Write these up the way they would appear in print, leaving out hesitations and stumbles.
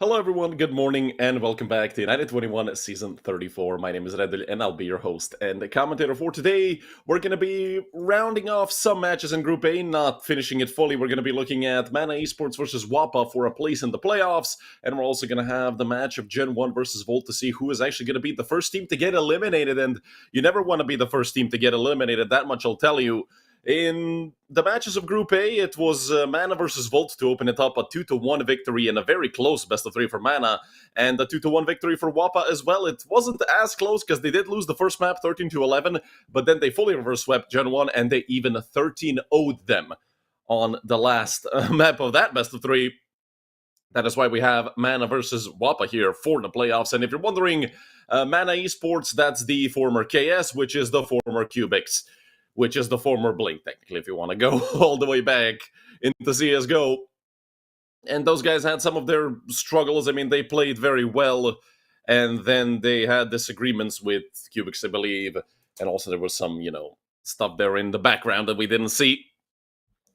Hello everyone, good morning, and welcome back to United21 Season 34. My name is Redel, and I'll be your host and the commentator for today. We're going to be rounding off some matches in Group A, not finishing it fully. We're going to be looking at Mana Esports versus WOPA for a place in the playoffs, and we're also going to have the match of Gen 1 versus Volt to see who is actually going to be the first team to get eliminated, and you never want to be the first team to get eliminated, that much I'll tell you. In the matches of Group A, it was Mana versus Volt to open it up, a 2-1 victory and a very close best-of-3 for Mana, and a 2-1 victory for WOPA as well. It wasn't as close because they did lose the first map 13-11, but then they fully reverse-swept Gen 1 and they even 13-0'd them on the last map of that best-of-3. That is why we have Mana versus WOPA here for the playoffs. And if you're wondering, Mana Esports, that's the former KS, which is the former Cubics, which is the former Blink, technically, if you want to go all the way back into CSGO. And those guys had some of their struggles. I mean, they played very well, and then they had disagreements with Cubics, I believe, and also there was some, stuff there in the background that we didn't see,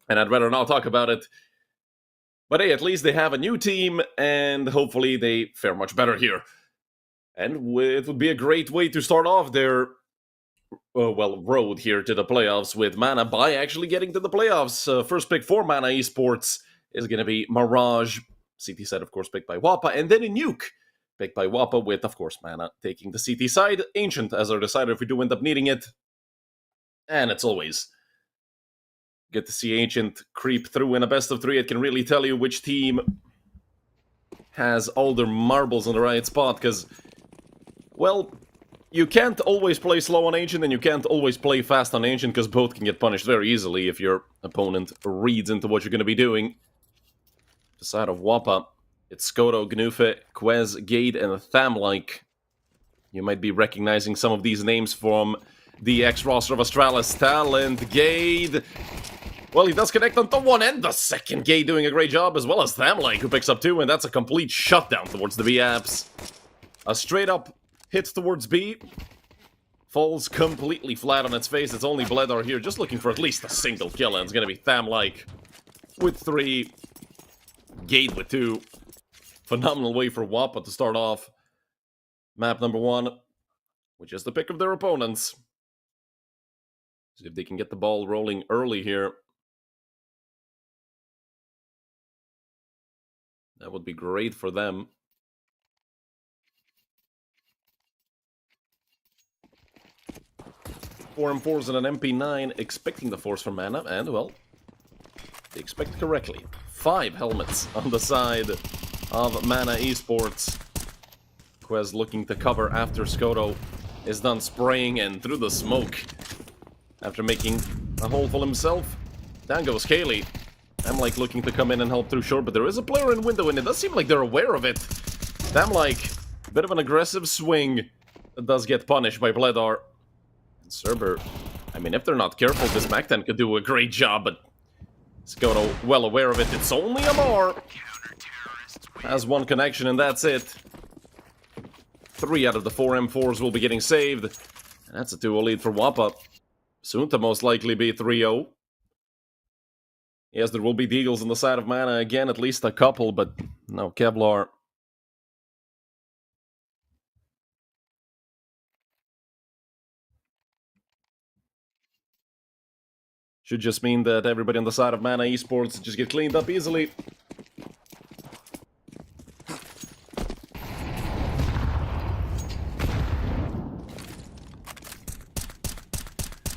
and I'd rather not talk about it. But hey, at least they have a new team, and hopefully they fare much better here. And it would be a great way to start off their road here to the playoffs with Mana by actually getting to the playoffs. First pick for Mana Esports is going to be Mirage. CT side, of course, picked by WOPA. And then a Nuke, picked by WOPA with, of course, Mana taking the CT side. Ancient as our decider if we do end up needing it. And it's always good to see Ancient creep through in a best-of-3. It can really tell you which team has all their marbles in the right spot, because, well, you can't always play slow on Ancient, and you can't always play fast on Ancient, because both can get punished very easily if your opponent reads into what you're going to be doing. The side of WOPA, it's Skoto, Gnufe, Quez, Gade, and Thamlike. You might be recognizing some of these names from the ex-roster of Astralis. Talent, Gade. Well, he does connect onto one and the second. Gade doing a great job, as well as Thamlike, who picks up two, and that's a complete shutdown towards the B-apps. A straight-up hit towards B, falls completely flat on its face. It's only Bledar here, just looking for at least a single kill, and it's going to be Thamlike with 3, Gade with 2. Phenomenal way for WOPA to start off map number 1, which is the pick of their opponents. See if they can get the ball rolling early here. That would be great for them. 4M4s and an MP9, expecting the force from Mana, and, well, they expect correctly. 5 helmets on the side of Mana Esports. Quez looking to cover after Skoto is done spraying, and through the smoke, after making a hole for himself, down goes Kaylee. Thamlike looking to come in and help through short, but there is a player in window, and it does seem like they're aware of it. Thamlike, a bit of an aggressive swing, does get punished by Bledar. Cerber, I mean, if they're not careful, this Mac-10 could do a great job, but Skoto well aware of it. It's only Amar. Has one connection, and that's it. 3 out of the 4 M4s will be getting saved. And that's a 2-0 lead for WOPA. Soon to most likely be 3-0. Yes, there will be Deagles on the side of Mana again, at least a couple, but no Kevlar. Should just mean that everybody on the side of Mana Esports just get cleaned up easily.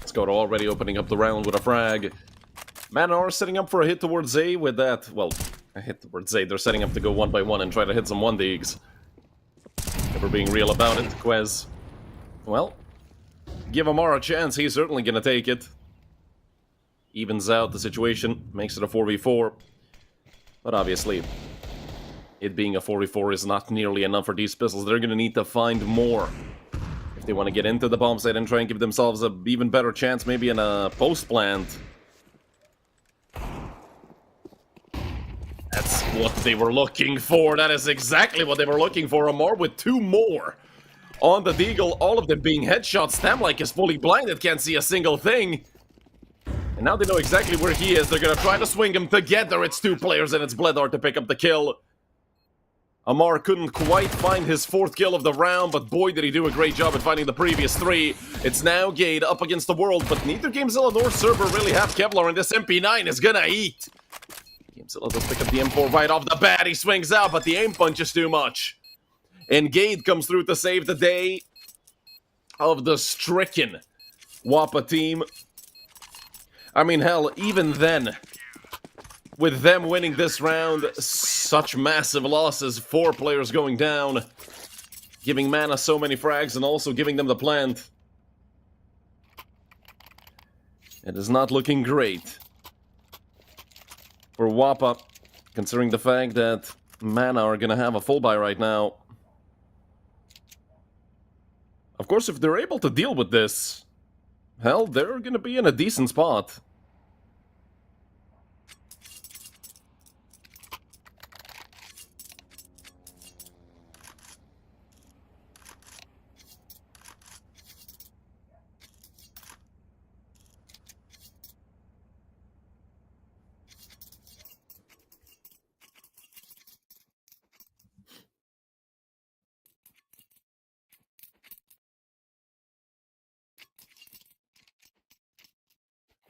Skoto already opening up the round with a frag. Mana are setting up for a hit towards A with that, well, a hit towards A. They're setting up to go 1 by 1 and try to hit some 1-digs. If we're being real about it, Quez, well, give Amar a chance, he's certainly gonna take it. Evens out the situation, makes it a 4v4. But obviously, it being a 4v4 is not nearly enough for these pistols. They're gonna need to find more if they want to get into the bomb site and try and give themselves an even better chance, maybe in a post plant. That's what they were looking for. That is exactly what they were looking for. Amar with 2 more on the Deagle, all of them being headshots. Thamlike is fully blinded, can't see a single thing. And now they know exactly where he is. They're gonna try to swing him together. It's 2 players and it's Bledar to pick up the kill. Amar couldn't quite find his 4th kill of the round, but boy did he do a great job at finding the previous 3. It's now Gade up against the world, but neither GameZilla nor Cerber really have Kevlar, and this MP9 is gonna eat. GameZilla does pick up the M4 right off the bat. He swings out, but the aim punch is too much. And Gade comes through to save the day of the stricken WOPA team. I mean, hell, even then, with them winning this round, such massive losses, 4 players going down, giving Mana so many frags and also giving them the plant. It is not looking great for WOPA, considering the fact that Mana are gonna have a full buy right now. Of course, if they're able to deal with this, hell, they're gonna be in a decent spot.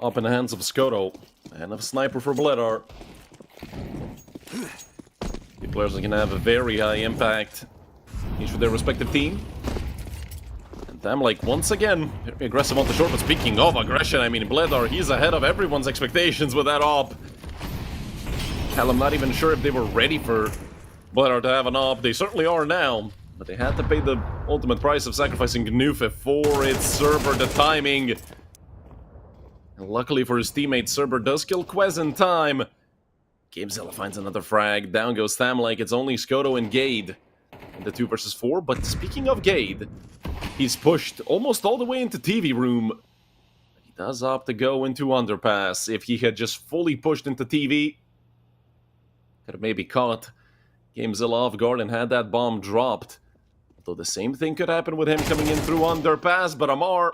Up in the hands of Skoto and of Sniper for Bledar. The players are going to have a very high impact, each with their respective team. And Damlake, once again, very aggressive on the short, but speaking of aggression, I mean, Bledar, he's ahead of everyone's expectations with that op. Hell, I'm not even sure if they were ready for Bledar to have an op. They certainly are now, but they had to pay the ultimate price of sacrificing Nuke for its Cerber, the timing. And luckily for his teammate, Cerber does kill Quez in time. GameZilla finds another frag. Down goes Thamlake. It's only Skoto and Gade in the 2 versus 4. But speaking of Gade, he's pushed almost all the way into TV room. He does opt to go into Underpass. If he had just fully pushed into TV, could have maybe caught GameZilla off guard and had that bomb dropped. Although the same thing could happen with him coming in through Underpass, but Amar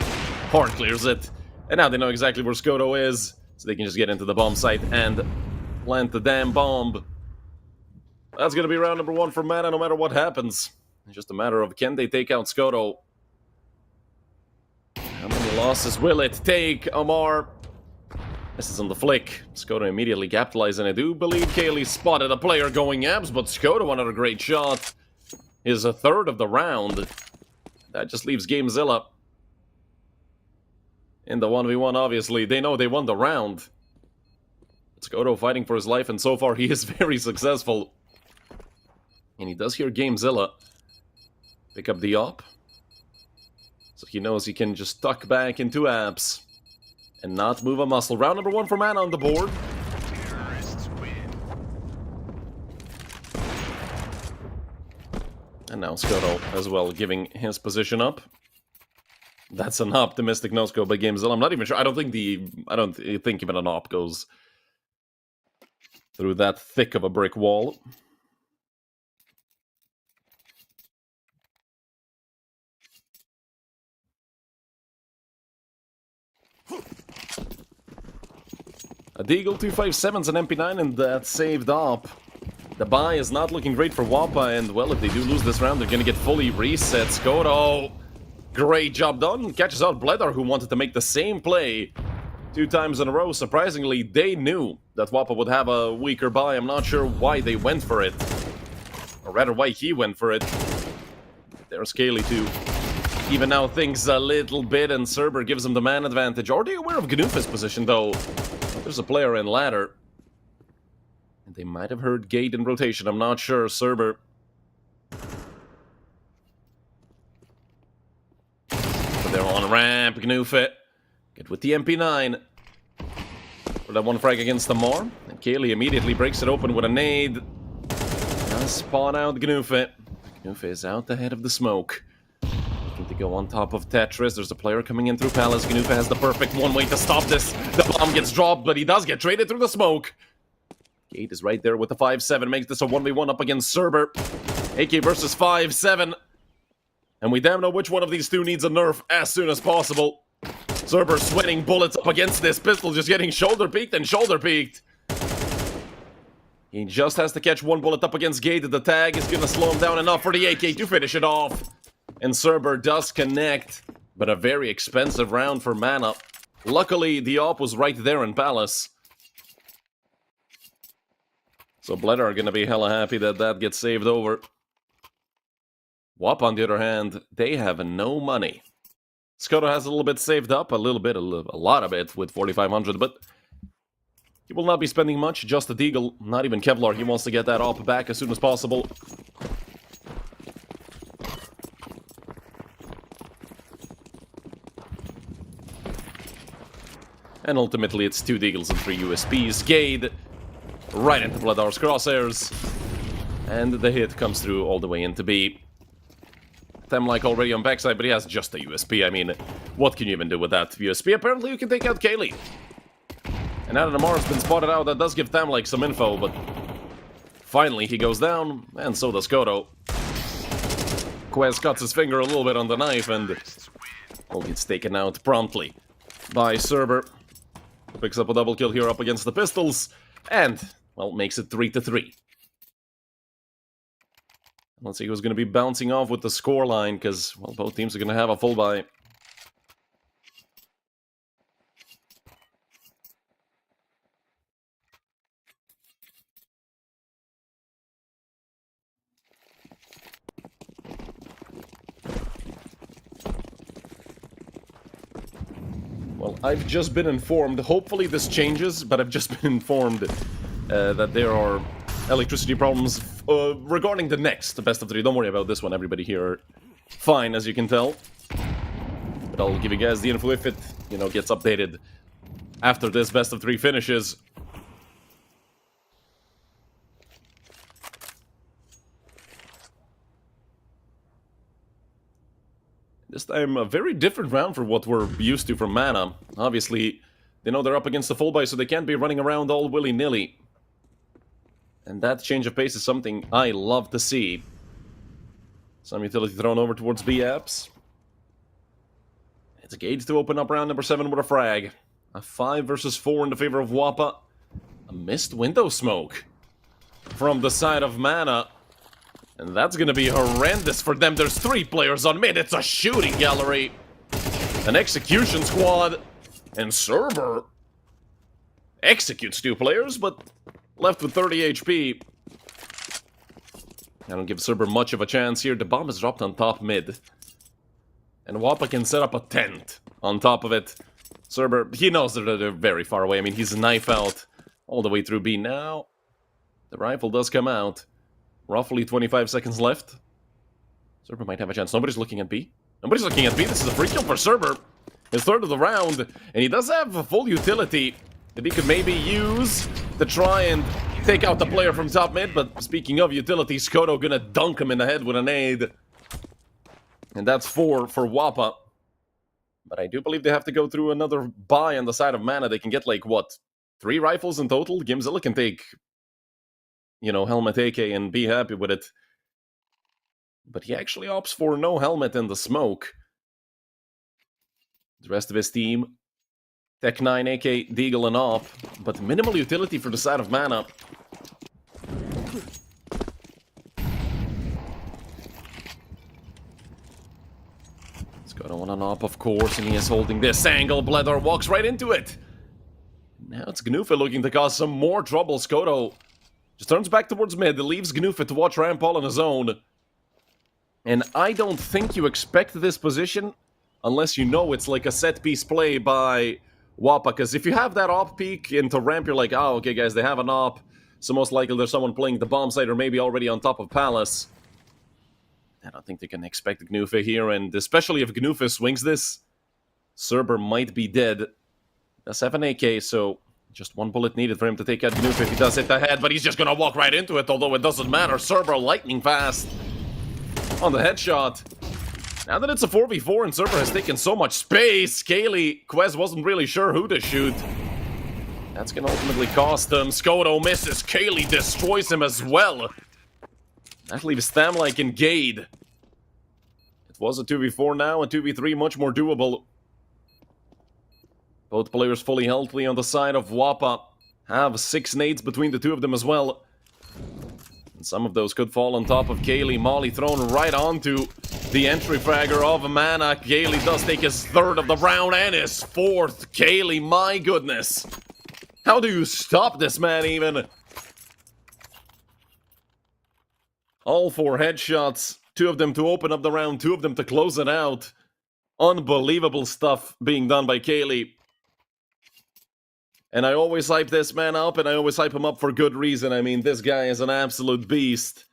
hard clears it. And now they know exactly where Skoto is, so they can just get into the bomb site and plant the damn bomb. That's going to be round number 1 for Mana, no matter what happens. It's just a matter of, can they take out Skoto? How many losses will it take? Amar misses on the flick. Skoto immediately capitalized, and I do believe Kaylee spotted a player going abs, but Skoto another great shot. Is a 3rd of the round. That just leaves GameZilla in the 1v1, obviously. They know they won the round. Skoto fighting for his life, and so far he is very successful. And he does hear GameZilla pick up the op. So he knows he can just tuck back into apps and not move a muscle. Round number 1 for Mana on the board. And now Skoto as well giving his position up. That's an optimistic no-scope by GameZilla. I'm not even sure. I don't think even an op goes through that thick of a brick wall. A Deagle 257's an MP9 and that saved op. The buy is not looking great for WOPA, and well, if they do lose this round, they're gonna get fully reset. Skoto, great job done. Catches out Bledar, who wanted to make the same play 2 times in a row. Surprisingly, they knew that WOPA would have a weaker buy. I'm not sure why they went for it. Or rather, why he went for it. There's Kaylee too. Even now things a little bit, and Cerber gives him the man advantage. Are they aware of Gnufa's position, though? There's a player in ladder. And they might have heard Gate in rotation. I'm not sure. Cerber. But they're on ramp. Gnufa. Get with the MP9. For that 1 frag against the Mar. And Kaylee immediately breaks it open with a nade. Now spawn out Gnufa. Gnufa is out ahead of the smoke. To go on top of Tetris. There's a player coming in through Palace. Gnufa has the perfect one way to stop this. The bomb gets dropped, but he does get traded through the smoke. Gate is right there with the 5-7. Makes this a 1v1 up against Cerber. AK versus 5-7. And we damn know which one of these two needs a nerf as soon as possible. Cerber sweating bullets up against this pistol, just getting shoulder peeked and shoulder peeked. He just has to catch one bullet up against Gade. The tag is gonna slow him down enough for the AK to finish it off. And Cerber does connect, but a very expensive round for mana. Luckily, the op was right there in Palace. So Bledder are gonna be hella happy that that gets saved over. WOPA, on the other hand, they have no money. Skoda has a little bit saved up, a lot of it with 4,500, but he will not be spending much, just a Deagle, not even Kevlar. He wants to get that op back as soon as possible. And ultimately it's 2 Deagles and 3 USPs. Gade right into Bladar's crosshairs. And the hit comes through all the way into B. Temlike already on backside, but he has just a USP. I mean, what can you even do with that USP? Apparently you can take out Kaylee. And now that Amar's been spotted out, that does give Temlike some info, but finally he goes down, and so does Kodo. Quez cuts his finger a little bit on the knife, and well, gets taken out promptly by Cerber. Picks up a double kill here up against the Pistols, and, well, makes it 3-3. Let's see who's going to be bouncing off with the scoreline, because, well, both teams are going to have a full buy. Well, I've just been informed, hopefully this changes, but I've just been informed that there are electricity problems regarding the next best of 3. Don't worry about this one, everybody here fine, as you can tell. But I'll give you guys the info if it, gets updated after this best of 3 finishes. This time, a very different round for what we're used to from Mana. Obviously, they know they're up against the full buy, so they can't be running around all willy-nilly. And that change of pace is something I love to see. Some utility thrown over towards B-Apps. It's a Gade to open up round number 7 with a frag. A 5 versus 4 in the favor of WOPA. A missed window smoke from the side of Mana. And that's gonna be horrendous for them. There's 3 players on mid. It's a shooting gallery. An execution squad. And Cerber executes 2 players, but left with 30 HP. I don't give Cerber much of a chance here. The bomb is dropped on top mid. And WOPA can set up a tent on top of it. Cerber, he knows that they're very far away. I mean, he's knife out all the way through B. Now, the rifle does come out. Roughly 25 seconds left. Cerber might have a chance. Nobody's looking at B. Nobody's looking at B. This is a free kill for Cerber. His 3rd of the round. And he does have a full utility that he could maybe use to try and take out the player from top mid. But speaking of utility, Skodo gonna dunk him in the head with a nade. And that's 4 for WOPA. But I do believe they have to go through another buy on the side of Mana. They can get, like, what, 3 rifles in total? Gimzilla can take, helmet AK and be happy with it. But he actually opts for no helmet in the smoke. The rest of his team, Tech 9, AK, Deagle, and op. But minimal utility for the side of Mana. Got one on op, of course, and he is holding this angle. Bledder walks right into it. Now it's Gnufa looking to cause some more trouble. Skodo just turns back towards mid, leaves Gnufa to watch Rampal on his own. And I don't think you expect this position unless you know it's like a set-piece play by WOPA. Because if you have that op peek into ramp, you're like, oh, okay, guys, they have an op. So most likely there's someone playing the bomb site or maybe already on top of Palace. I don't think they can expect Gnufa here, and especially if Gnufa swings this, Cerber might be dead. Does have an AK, so just 1 bullet needed for him to take out Gnufa if he does hit the head, but he's just gonna walk right into it, although it doesn't matter. Cerber lightning fast on the headshot. Now that it's a 4v4 and Cerber has taken so much space, Kaylee, Quez wasn't really sure who to shoot. That's gonna ultimately cost him. Skodo misses, Kaylee destroys him as well. That leaves Thamlike and Gade. It was a 2v4 now, a 2v3 much more doable. Both players fully healthy on the side of WOPA. Have 6 nades between the two of them as well. And some of those could fall on top of Kaylee. Molly thrown right onto the entry fragger of Mana. Kaylee does take his third of the round and his fourth. Kaylee, my goodness. How do you stop this man even? All 4 headshots. 2 of them to open up the round, 2 of them to close it out. Unbelievable stuff being done by Kaylee. And I always hype this man up, and I always hype him up for good reason. I mean, this guy is an absolute beast.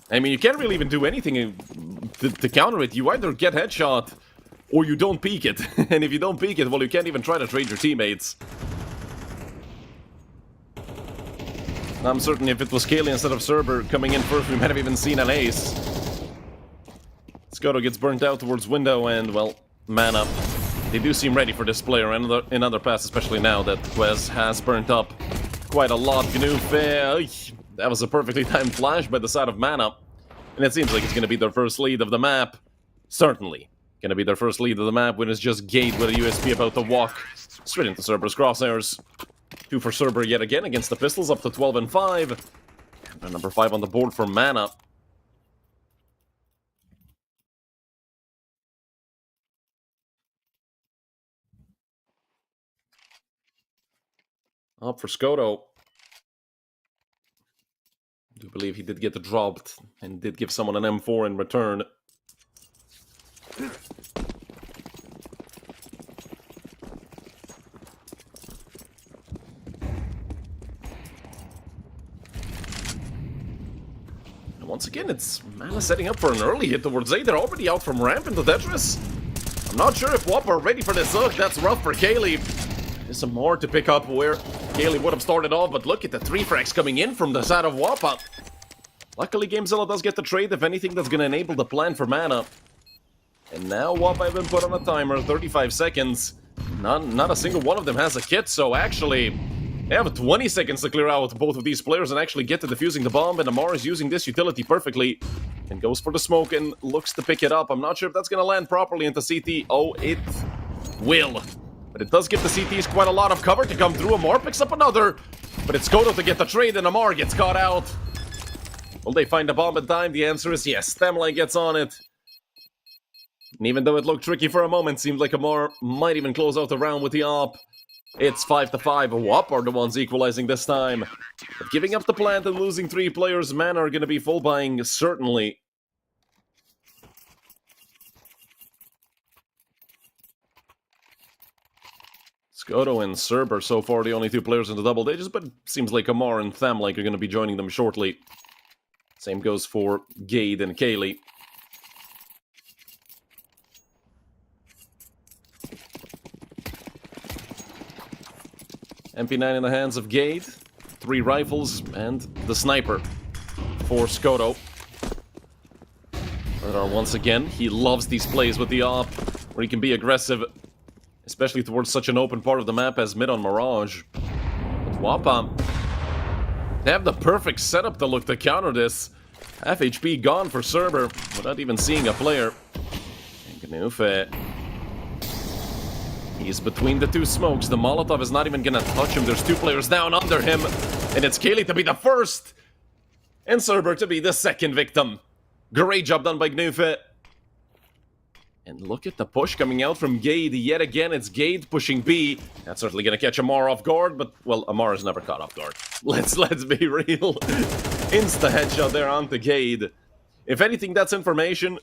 I mean, you can't really even do anything to counter it. You either get headshot, or you don't peek it. And if you don't peek it, well, you can't even try to trade your teammates. I'm certain if it was Kaylee instead of Cerber coming in first, we might have even seen an ace. Skoto gets burnt out towards window, and, well, Mana. They do seem ready for this player in other pass, especially now that Quez has burnt up quite a lot. Gnoof, that was a perfectly timed flash by the side of Mana. And it seems like it's going to be their first lead of the map. Certainly. Going to be their first lead of the map when it's just Gate with a USP about to walk straight into Cerber's crosshairs. 2 for Cerber yet again against the Pistols, up to 12 and 5. And number 5 on the board for Mana. Up for Skoto. I do believe he did get dropped and did give someone an M4 in return. And once again, it's Mana setting up for an early hit towards A. They're already out from ramp into Tetris. I'm not sure if WOPA are ready for this hook. That's rough for Kaylee. There's some more to pick up where Kaylee would have started off, but look at the 3 frags coming in from the side of WOPA. Luckily, GameZilla does get the trade. If anything, that's going to enable the plan for Mana. And now WOPA have been put on a timer, 35 seconds. Not a single one of them has a kit, so actually, they have 20 seconds to clear out both of these players and actually get to defusing the bomb, and Amar is using this utility perfectly. And goes for the smoke and looks to pick it up. I'm not sure if that's going to land properly into CT. Oh, it will. But it does give the CTs quite a lot of cover to come through. Amar picks up another. But it's Skoto to get the trade, and Amar gets caught out. Will they find the bomb in time? The answer is yes. Stemline gets on it. And even though it looked tricky for a moment, seemed like Amar might even close out the round with the op. It's 5-5. WOP are the ones equalizing this time. But giving up the plant and losing 3 players, Mana are going to be full buying, certainly. Skoto and Cerber so far the only 2 players in the double digits, but it seems like Amar and Thamlike are going to be joining them shortly. Same goes for Gade and Kaylee. MP9 in the hands of Gade, 3 rifles, and the sniper for Skoto. Once again, he loves these plays with the op, where he can be aggressive, especially towards such an open part of the map as mid on Mirage. But WOPA, they have the perfect setup to look to counter this. Half HP gone for Cerber, without even seeing a player. And Gnoof, he's between the 2 smokes. The Molotov is not even gonna touch him. There's 2 players down under him. And it's Kaylee to be the first. And Cerber to be the second victim. Great job done by Gnoof. And look at the push coming out from Gade. Yet again, it's Gade pushing B. That's certainly gonna catch Amar off guard, but, well, Amar is never caught off guard. Let's be real. Insta headshot there onto Gade. If anything, that's information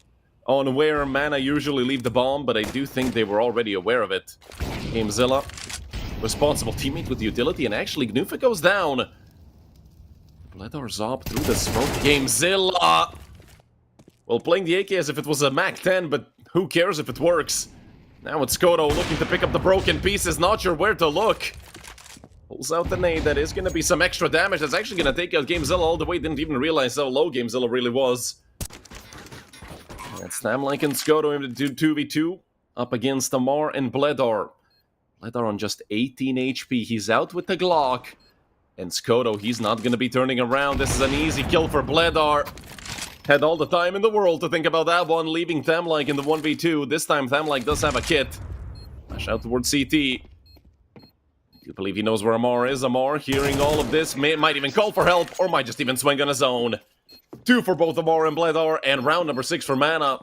on where Mana usually leave the bomb, but I do think they were already aware of it. GameZilla, responsible teammate with the utility, and actually Gnoof goes down. Bledar Zob through the smoke. GameZilla! Well, playing the AK as if it was a MAC-10, but who cares if it works? Now it's Skoto looking to pick up the broken pieces, not sure where to look. Pulls out the nade, that is going to be some extra damage. That's actually going to take out GameZilla all the way. Didn't even realize how low GameZilla really was. That's Thamlike and Skoto in the 2v2 up against Amar and Bledar. Bledar on just 18 HP. He's out with the Glock. And Skoto, he's not going to be turning around. This is an easy kill for Bledar. Had all the time in the world to think about that one, leaving Thamlike in the 1v2. This time Thamlike does have a kit. Flash out towards CT. Do you believe he knows where Amar is? Amar, hearing all of this, might even call for help, or might just even swing on his own. 2 for both Amar and Bledar, and round number 6 for Mana.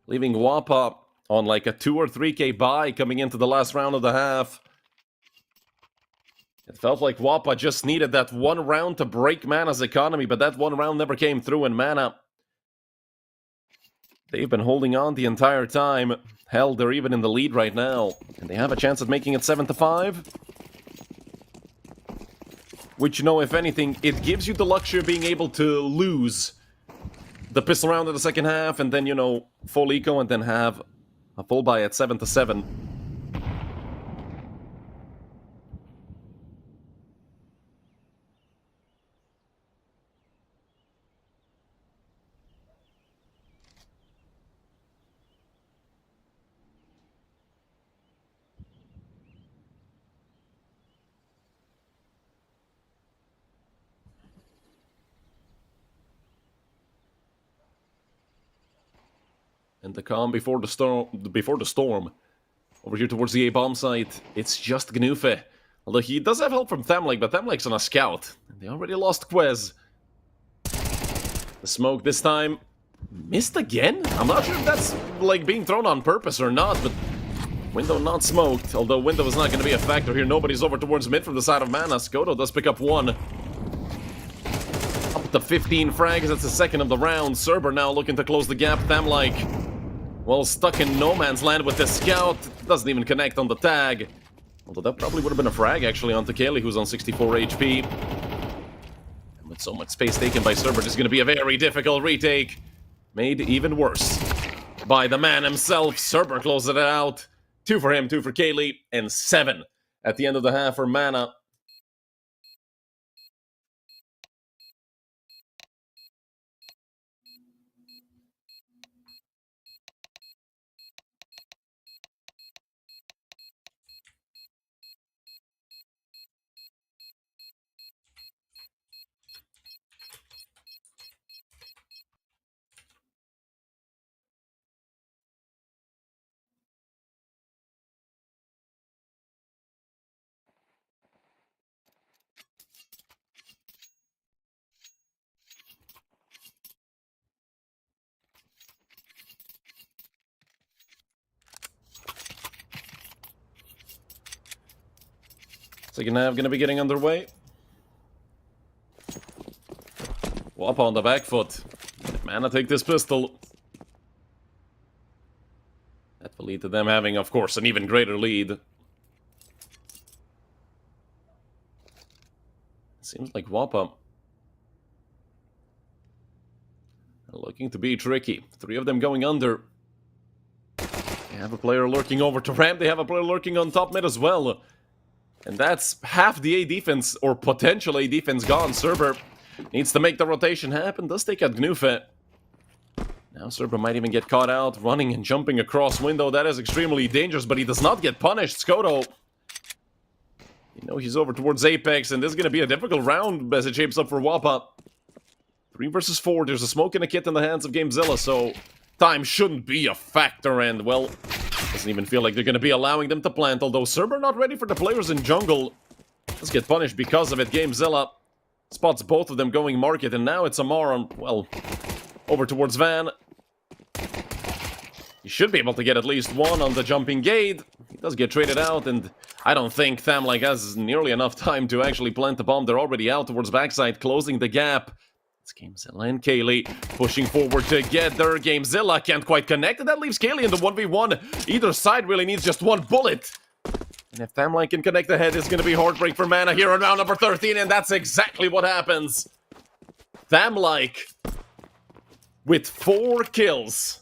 Leaving WOPA on like a 2 or 3k buy coming into the last round of the half. It felt like WOPA just needed that one round to break Mana's economy, but that one round never came through, and Mana, they've been holding on the entire time. Hell, they're even in the lead right now. And they have a chance at making it 7-5. Which, you know, if anything, it gives you the luxury of being able to lose the pistol round in the second half, and then, you know, full eco, and then have a full buy at 7-7. And the calm before the storm. Over here towards the A-bomb site, it's just Gnufe. Although he does have help from Thamlik, but Thamlik's on a scout. And they already lost Quez. The smoke this time missed again? I'm not sure if that's like being thrown on purpose or not, but window not smoked. Although window is not going to be a factor here. Nobody's over towards mid from the side of Mana. Skoto does pick up 1. Up to 15 frags, that's the second of the round. Cerber now looking to close the gap. Thamlik, well, stuck in no man's land with the scout. Doesn't even connect on the tag. Although that probably would have been a frag, actually, on Tekeli, who's on 64 HP. And with so much space taken by Cerber, this is going to be a very difficult retake. Made even worse by the man himself. Cerber closes it out. 2 for him, 2 for Kaylee, and 7 at the end of the half for Mana. Second half gonna be getting underway. WOPA on the back foot. Mana take this pistol. That will lead to them having, of course, an even greater lead. Seems like WOPA are looking to be tricky. 3 of them going under. They have a player lurking over to ramp. They have a player lurking on top mid as well. And that's half the A defense, or potential A defense, gone. Cerber needs to make the rotation happen. Does take out Gnufe. Now Cerber might even get caught out, running and jumping across window. That is extremely dangerous, but he does not get punished. Skoto, you know, he's over towards Apex, and this is going to be a difficult round as it shapes up for WOPA. 3 versus 4. There's a smoke and a kit in the hands of Gamezilla, so time shouldn't be a factor, and, well, doesn't even feel like they're going to be allowing them to plant, although Cerber not ready for the players in jungle. Let's get punished because of it. Gamezilla spots both of them going market, and now it's Amar on, well, over towards Van. He should be able to get at least 1 on the jumping gate. He does get traded out, and I don't think Thamlik has nearly enough time to actually plant the bomb. They're already out towards backside, closing the gap. It's Gamezilla and Kaylee pushing forward together. Gamezilla can't quite connect, and that leaves Kaylee in the 1v1. Either side really needs just 1 bullet. And if Thamlik can connect the head, it's going to be heartbreak for Mana here in round number 13, and that's exactly what happens. Thamlik with 4 kills.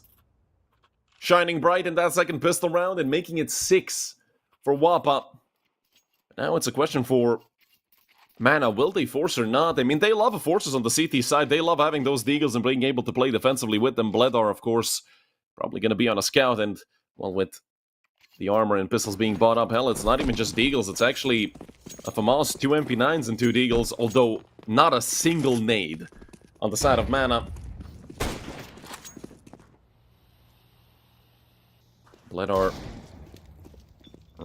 Shining bright in that second pistol round and making it 6 for WOPA. Now it's a question for Mana, will they force or not? I mean, they love forces on the CT side. They love having those deagles and being able to play defensively with them. Bledar, of course, probably going to be on a scout. And, well, with the armor and pistols being bought up, hell, it's not even just deagles. It's actually a FAMAS, 2 MP9s and 2 deagles, although not a single nade on the side of Mana. Bledar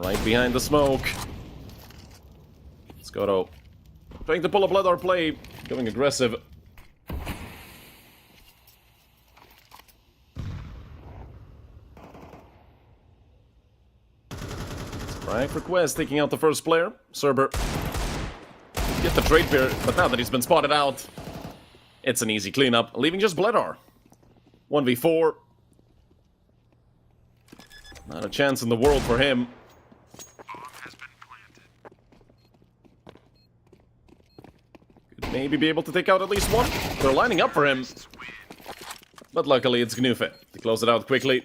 Right behind the smoke. Skoto trying to pull a Bloodar play, going aggressive. Right for Quest, taking out the first player. Cerber get the trade pair, but now that he's been spotted out, it's an easy cleanup, leaving just Bloodar. 1v4. Not a chance in the world for him. Could maybe be able to take out at least one. They're lining up for him. But luckily it's Gnufe to close it out quickly.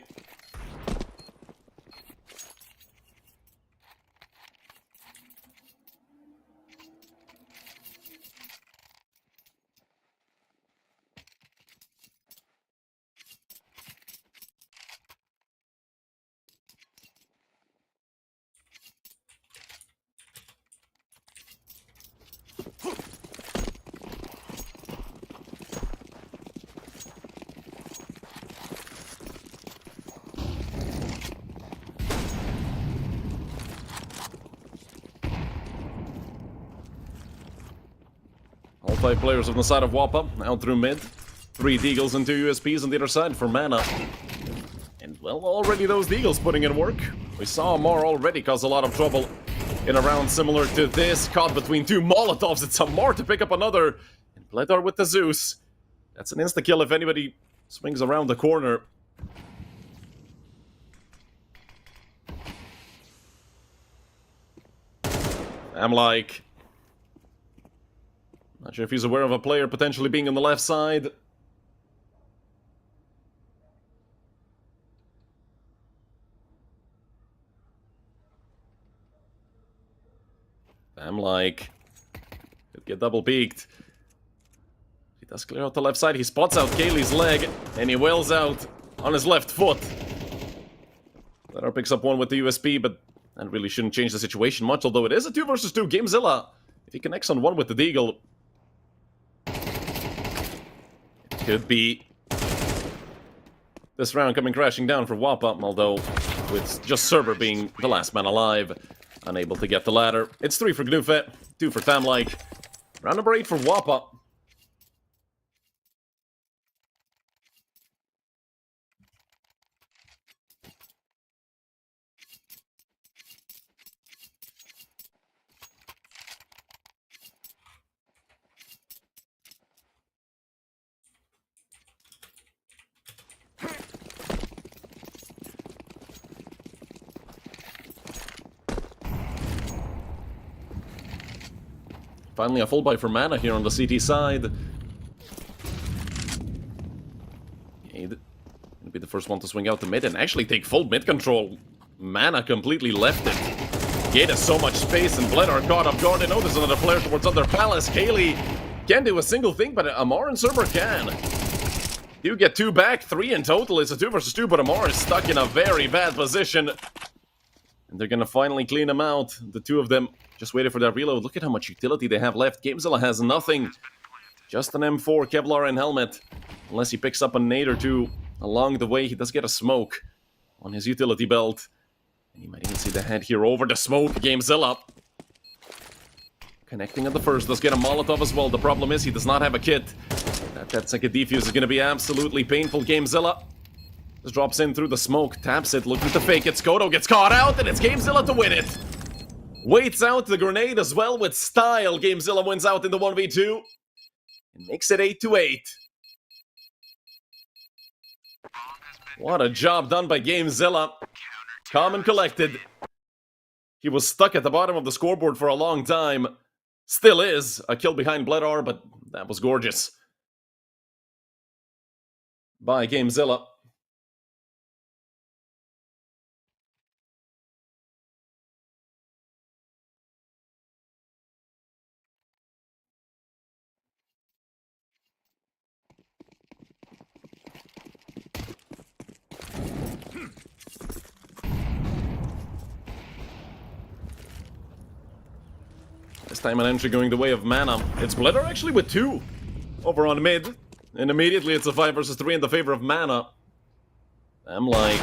All 5 players on the side of WOPA, out through mid. 3 Deagles and 2 USPs on the other side for mana. And well, already those Deagles putting in work. We saw Amar already cause a lot of trouble in a round similar to this. Caught between 2 Molotovs, it's Amar to pick up another. And Bloodar with the Zeus. That's an insta-kill if anybody swings around the corner. I'm like... Not sure if he's aware of a player potentially being on the left side. I'm like... Could get double peeked. He does clear out the left side. He spots out Kaylee's leg. And he wails out on his left foot. Letter picks up one with the USP, but that really shouldn't change the situation much. Although it is a 2 versus 2 Gamezilla. If he connects on one with the Deagle... Could be this round coming crashing down for WOPA, although with just Cerber being the last man alive, unable to get the ladder. It's 3 for Gnufe, 2 for Tamlike. Round number 8 for WOPA. Finally a full buy for mana here on the CT side. Gonna be the first one to swing out the mid and actually take full mid control. Mana completely left it. Gate has so much space and Bloodar caught off guard. And oh, there's another flare towards Under Palace. Kaylee can't do a single thing, but Amar and Cerber can. You get 2 back, 3 in total. It's a 2 versus 2, but Amar is stuck in a very bad position. And they're gonna finally clean him out. The 2 of them just waited for that reload. Look at how much utility they have left. Gamezilla has nothing. Just an M4, Kevlar, and helmet. Unless he picks up a nade or 2 along the way. He does get a smoke on his utility belt. And you might even see the head here over the smoke. Gamezilla connecting at the first. Does get a Molotov as well. The problem is he does not have a kit. That second defuse is going to be absolutely painful. Gamezilla just drops in through the smoke. Taps it, looking to fake it. Skoto gets caught out, and it's Gamezilla to win it. Waits out the grenade as well with style. Gamezilla wins out in the 1v2. And makes it 8-8. What a job done by Gamezilla. Calm and collected. He was stuck at the bottom of the scoreboard for a long time. Still is. A kill behind Bloodar, but that was gorgeous. By Gamezilla. This time an entry going the way of mana. It's Bloodar actually with 2 over on mid. And immediately it's a 5 versus 3 in the favor of mana. I'm like...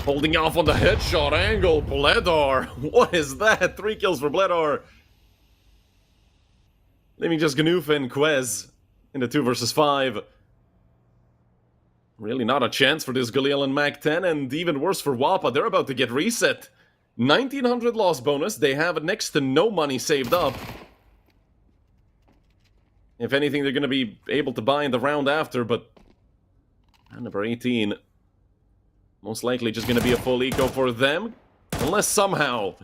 Holding off on the headshot angle, Bledar. What is that? 3 kills for Bledar. Leaving just Gnoof and Quez in the 2 versus 5. Really not a chance for this Galil and Mac 10, and even worse for WOPA. They're about to get reset. 1900 loss bonus. They have next to no money saved up. If anything, they're going to be able to buy in the round after, but... And number 18... most likely just going to be a full eco for them. Unless somehow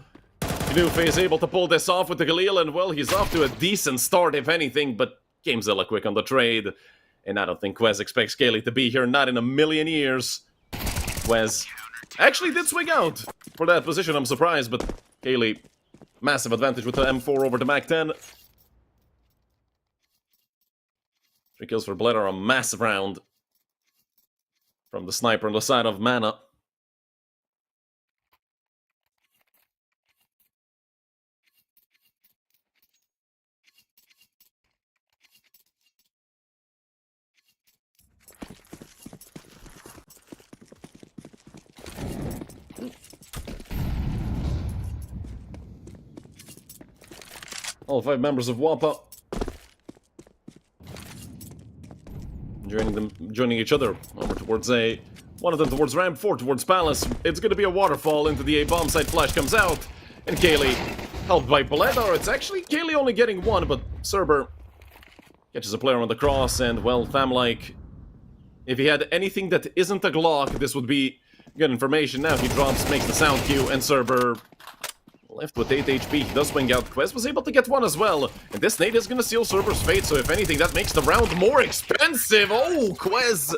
Gnoof is able to pull this off with the Galil, and well, he's off to a decent start, if anything, but Gamezilla quick on the trade. And I don't think Quez expects Kaylee to be here, not in a million years. Quez actually did swing out for that position, I'm surprised, but Kaylee, massive advantage with the M4 over the Mac 10. 3 kills for Bledar, a massive round from the sniper on the side of Mana. All 5 members of WOPA joining each other over towards A. One of them towards ramp, 4 towards Palace. It's going to be a waterfall into the A bomb site. Flash comes out, and Kaylee helped by Bledar. It's actually Kaylee only getting 1, but Cerber catches a player on the cross, and well, Famlike, if he had anything that isn't a Glock, this would be good information. Now he drops, makes the sound cue, and Cerber left with 8 HP. He does swing out. Quez was able to get 1 as well. And this nade is going to seal Cerber's fate, so if anything, that makes the round more expensive. Oh, Quez!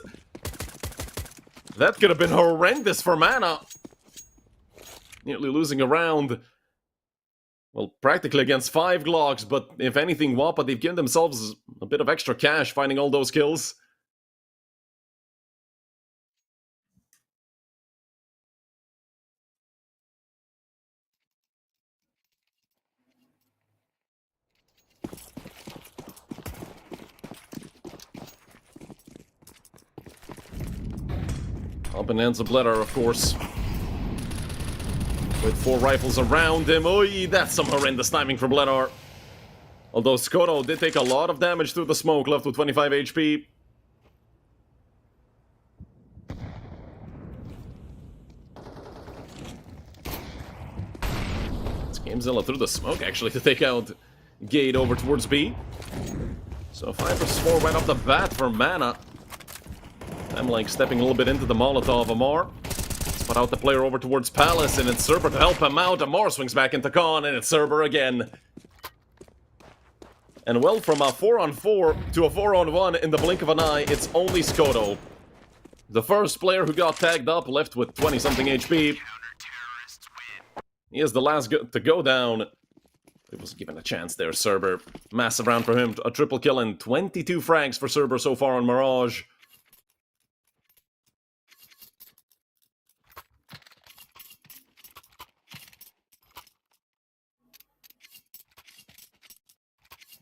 That could have been horrendous for Mana. Nearly losing a round. Well, practically against 5 Glocks, but if anything, WOPA, they've given themselves a bit of extra cash finding all those kills. Up and ends of Bledar, of course. With 4 rifles around him. Oy, that's some horrendous timing for Bledar. Although Skoto did take a lot of damage through the smoke, left with 25 HP. It's Gamezilla through the smoke, actually, to take out Gate over towards B. So 5 versus 4 right off the bat for Mana. I'm like stepping a little bit into the Molotov. Amar spot out the player over towards Palace, and it's Cerber to help him out. Amar swings back into Khan, and it's Cerber again. And well, from a 4-on-4 to a 4-on-1 in the blink of an eye, it's only Skoto. The first player who got tagged up, left with 20-something HP. He is the last to go down. He was given a chance there, Cerber. Massive round for him, a triple kill and 22 frags for Cerber so far on Mirage.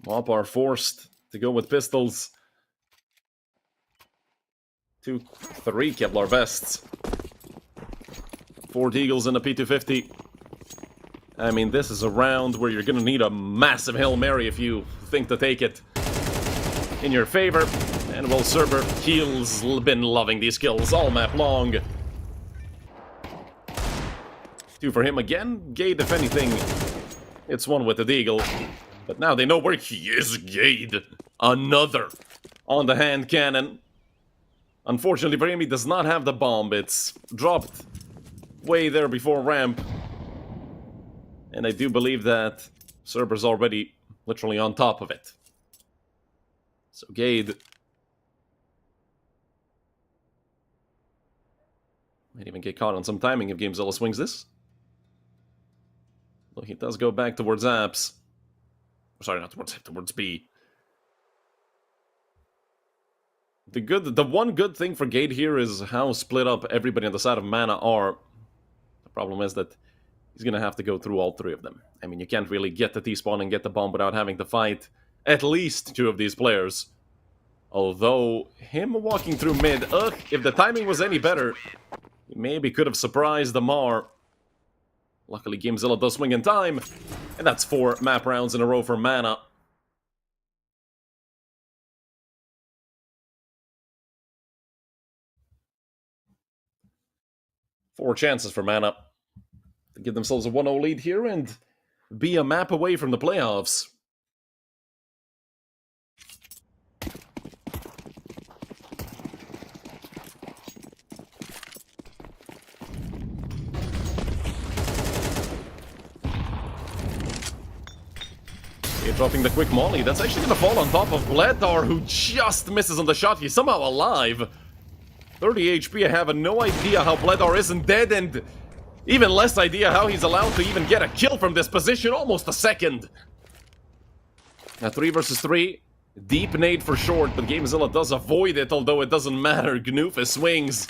WOPA are forced to go with pistols. 2-3 Kevlar vests. 4 Deagles and a P250. I mean, this is a round where you're gonna need a massive Hail Mary if you think to take it in your favor. And well, Cerber, he's been loving these kills all map long. 2 for him again. Gade, if anything, it's 1 with the Deagle. But now they know where he is, Gade. Another on the hand cannon. Unfortunately for him, he does not have the bomb. It's dropped way there before ramp. And I do believe that Cerber's already literally on top of it. So Gade might even get caught on some timing if Gamezilla swings this. Though he does go back towards apps. Sorry, not towards B. The one good thing for Gate here is how split up everybody on the side of Mana are. The problem is that he's gonna have to go through all 3 of them. I mean, you can't really get the T-spawn and get the bomb without having to fight at least 2 of these players. Although, him walking through mid, if the timing was any better, He maybe could have surprised Amar. Luckily, GameZilla does swing in time. And that's 4 map rounds in a row for Mana. Four chances for Mana to give themselves a 1-0 lead here and be a map away from the playoffs. Dropping the quick molly. That's actually going to fall on top of Bledar, who just misses on the shot. He's somehow alive. 30 HP. I have no idea how Bledar isn't dead, and even less idea how he's allowed to even get a kill from this position. Almost a second. Now 3 versus 3. Deep nade for short, but GameZilla does avoid it, although it doesn't matter. Gnoofa swings.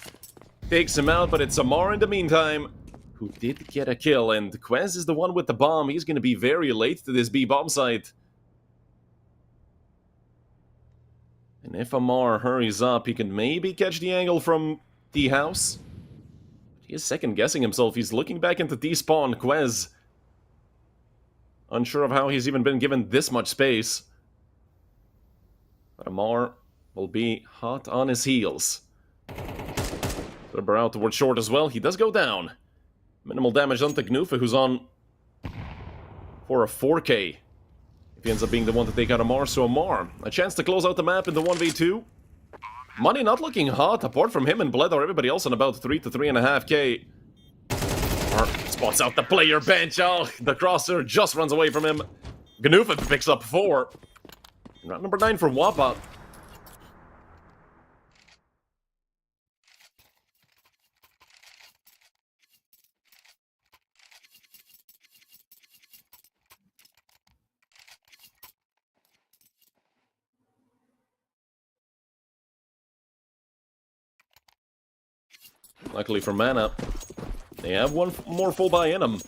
Takes him out, but it's Amar in the meantime who did get a kill, and Quez is the one with the bomb. He's going to be very late to this B bomb site. And if Amar hurries up, he can maybe catch the angle from D-House. He is second-guessing himself. He's looking back into D-Spawn. Quez, unsure of how he's even been given this much space. But Amar will be hot on his heels. Thurber out towards short as well. He does go down. Minimal damage onto Gnoofa, who's on for a 4K. If he ends up being the one to take out Amar, so Amar, a chance to close out the map in the 1v2. Money not looking hot, apart from him and Bledar, everybody else on about 3 to 3.5K. Amar spots out the player bench. Oh, the crosser just runs away from him. Gnoofa picks up 4. Round number 9 for WOPA. Luckily for Mana, they have one more full buy in them.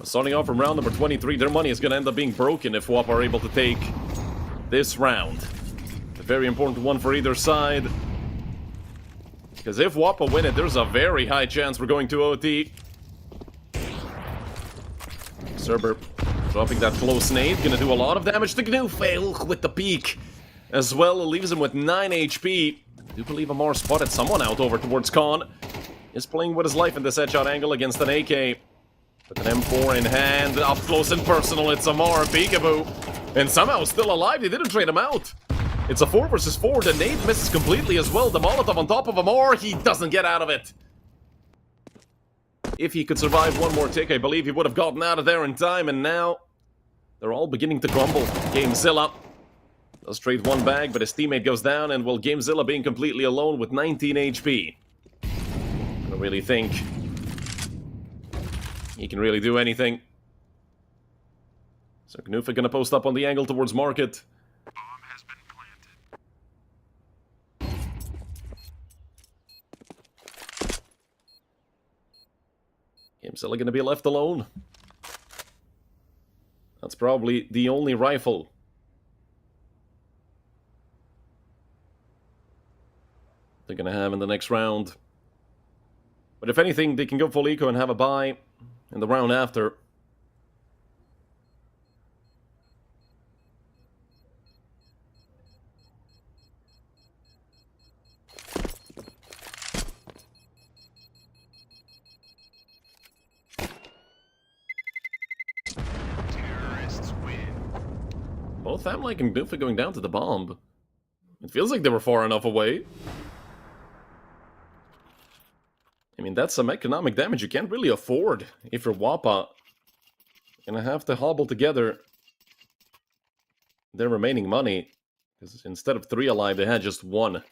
Starting off from round number 23, their money is going to end up being broken if WOPA are able to take this round. A very important one for either side. Because if WOPA win it, there's a very high chance we're going to OT. Cerber dropping that close nade, going to do a lot of damage to Gnoofa with the peek. As well, it leaves him with 9 HP. I do believe Amar spotted someone out over towards Khan. Is playing with his life in this headshot angle against an AK. With an M4 in hand, up close and personal, it's Amar, peekaboo. And somehow still alive, they didn't trade him out. It's a 4 versus 4, the nade misses completely as well. The Molotov on top of Amar, he doesn't get out of it. If he could survive one more tick, I believe he would have gotten out of there in time, and now they're all beginning to crumble. GameZilla does trade one bag, but his teammate goes down, and well, GameZilla being completely alone with 19 HP. I don't really think he can really do anything. So Gnoofa gonna post up on the angle towards Market. Bomb has been planted. GameZilla gonna be left alone. That's probably the only rifle they're gonna have in the next round. But if anything, they can go full eco and have a buy in the round after. Terrorists win. Both Famlake and Gnoofa going down to the bomb. It feels like they were far enough away. I mean, that's some economic damage you can't really afford if you're WOPA. You're gonna have to hobble together their remaining money. Because instead of 3 alive, they had just 1.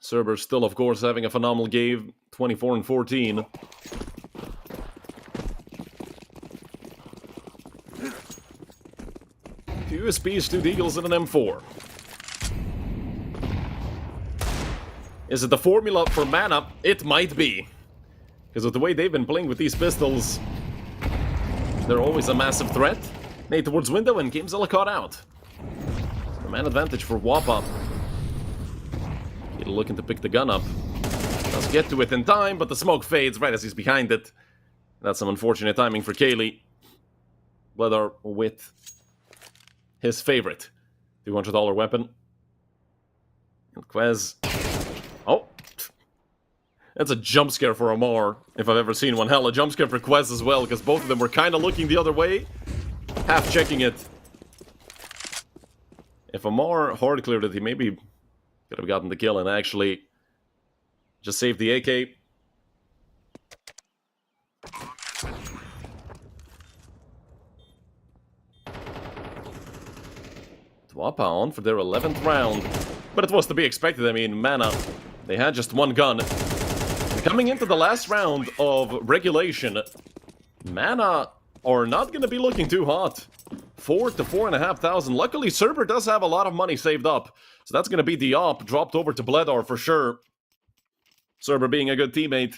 Cerber still, of course, having a phenomenal game. 24 and 14. Two USPs, 2 Deagles, and an M4. Is it the formula for Mana? It might be. Because of the way they've been playing with these pistols, they're always a massive threat. Nade towards window, and GameZilla caught out. A man advantage for WOPA. Kaylee looking to pick the gun up. Does get to it in time, but the smoke fades right as he's behind it. That's some unfortunate timing for Kaylee. Bledar with his favorite $200 weapon. And Quez. Oh. That's a jump scare for Amar, if I've ever seen one. Hell, a jump scare for Quez as well, because both of them were kind of looking the other way. Half checking it. If Amar hard cleared it, he maybe could have gotten the kill and actually just saved the AK. WOPA on for their 11th round. But it was to be expected. I mean, Mana, they had just one gun. And coming into the last round of regulation, Mana are not going to be looking too hot. 4 to 4,500. Luckily, Cerber does have a lot of money saved up. So that's going to be the op dropped over to Bledar for sure. Cerber being a good teammate.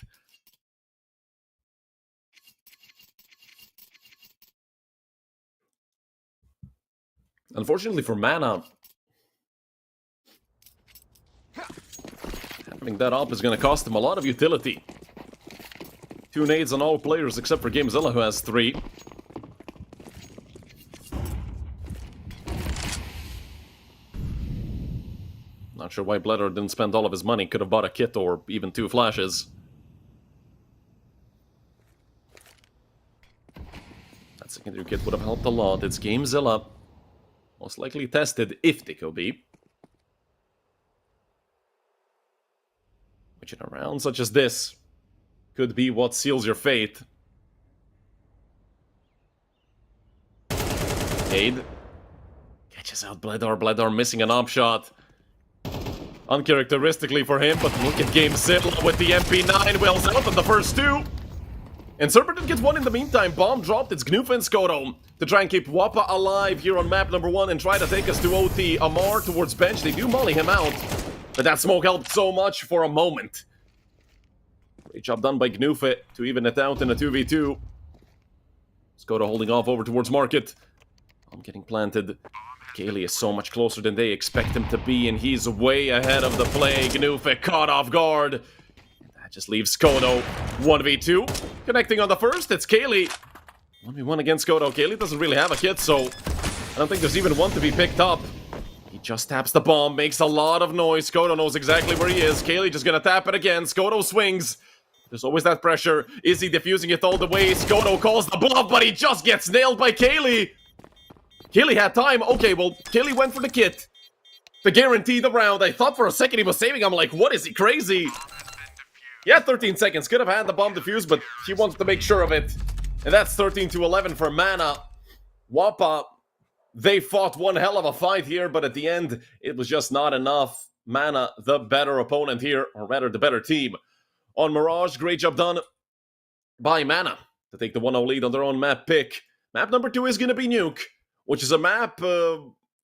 Unfortunately for Mana, having that op is going to cost him a lot of utility. 2 nades on all players except for Gamezilla, who has 3. Not sure why Bledar didn't spend all of his money. Could have bought a kit or even 2 flashes. That secondary kit would have helped a lot. It's Gamezilla. Most likely tested if they could be. Which in a round such as this could be what seals your fate. Cade catches out Bledar. Bledar missing an op shot. Uncharacteristically for him, but look at Gamezilla with the MP9 wheels out on the first 2. And Serpent gets 1 in the meantime. Bomb dropped. It's Gnufa and Skoto to try and keep WOPA alive here on map number 1 and try to take us to OT. Amar towards bench. They do molly him out, but that smoke helped so much for a moment. Great job done by Gnufa to even it out in a 2v2. Skoto holding off over towards Market. I'm getting planted. Kaylee is so much closer than they expect him to be, and he's way ahead of the play. Gnufa caught off guard. That just leaves Skoto 1v2. Connecting on the first, it's Kaylee. 1v1 against Skoto. Kaylee doesn't really have a kit, so I don't think there's even one to be picked up. He just taps the bomb, makes a lot of noise. Skoto knows exactly where he is. Kaylee just gonna tap it again. Skoto swings. There's always that pressure. Is he diffusing it all the way? Skoto calls the bluff, but he just gets nailed by Kaylee. Kaylee had time. Okay, well, Kaylee went for the kit to guarantee the round. I thought for a second he was saving. I'm like, what is he, crazy? Yeah, 13 seconds. Could have had the bomb defused, but he wanted to make sure of it. And that's 13 to 11 for Mana. WOPA, they fought one hell of a fight here, but at the end, it was just not enough. Mana, the better opponent here, or rather, the better team. On Mirage, great job done by Mana to take the 1-0 lead on their own map pick. Map number 2 is going to be Nuke, which is a map,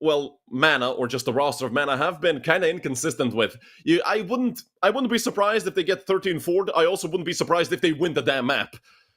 well, Mana, or just the roster of Mana, have been kind of inconsistent with. I wouldn't be surprised if they get 13-4. I also wouldn't be surprised if they win the damn map.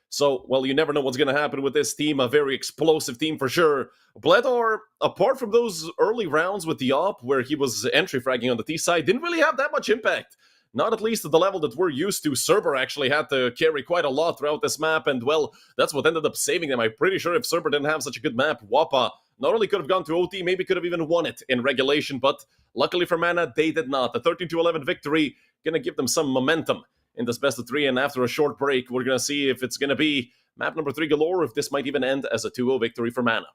So, well, you never know what's going to happen with this team. A very explosive team for sure. Bledar, apart from those early rounds with the op, where he was entry fragging on the T side, didn't really have that much impact. Not at least at the level that we're used to. Cerber actually had to carry quite a lot throughout this map, and well, that's what ended up saving them. I'm pretty sure if Cerber didn't have such a good map, WOPA not only could have gone to OT, maybe could have even won it in regulation, but luckily for Mana, they did not. The 13-11 victory gonna give them some momentum in this best of 3, and after a short break, we're gonna see if it's gonna be map number 3 galore, or if this might even end as a 2-0 victory for Mana.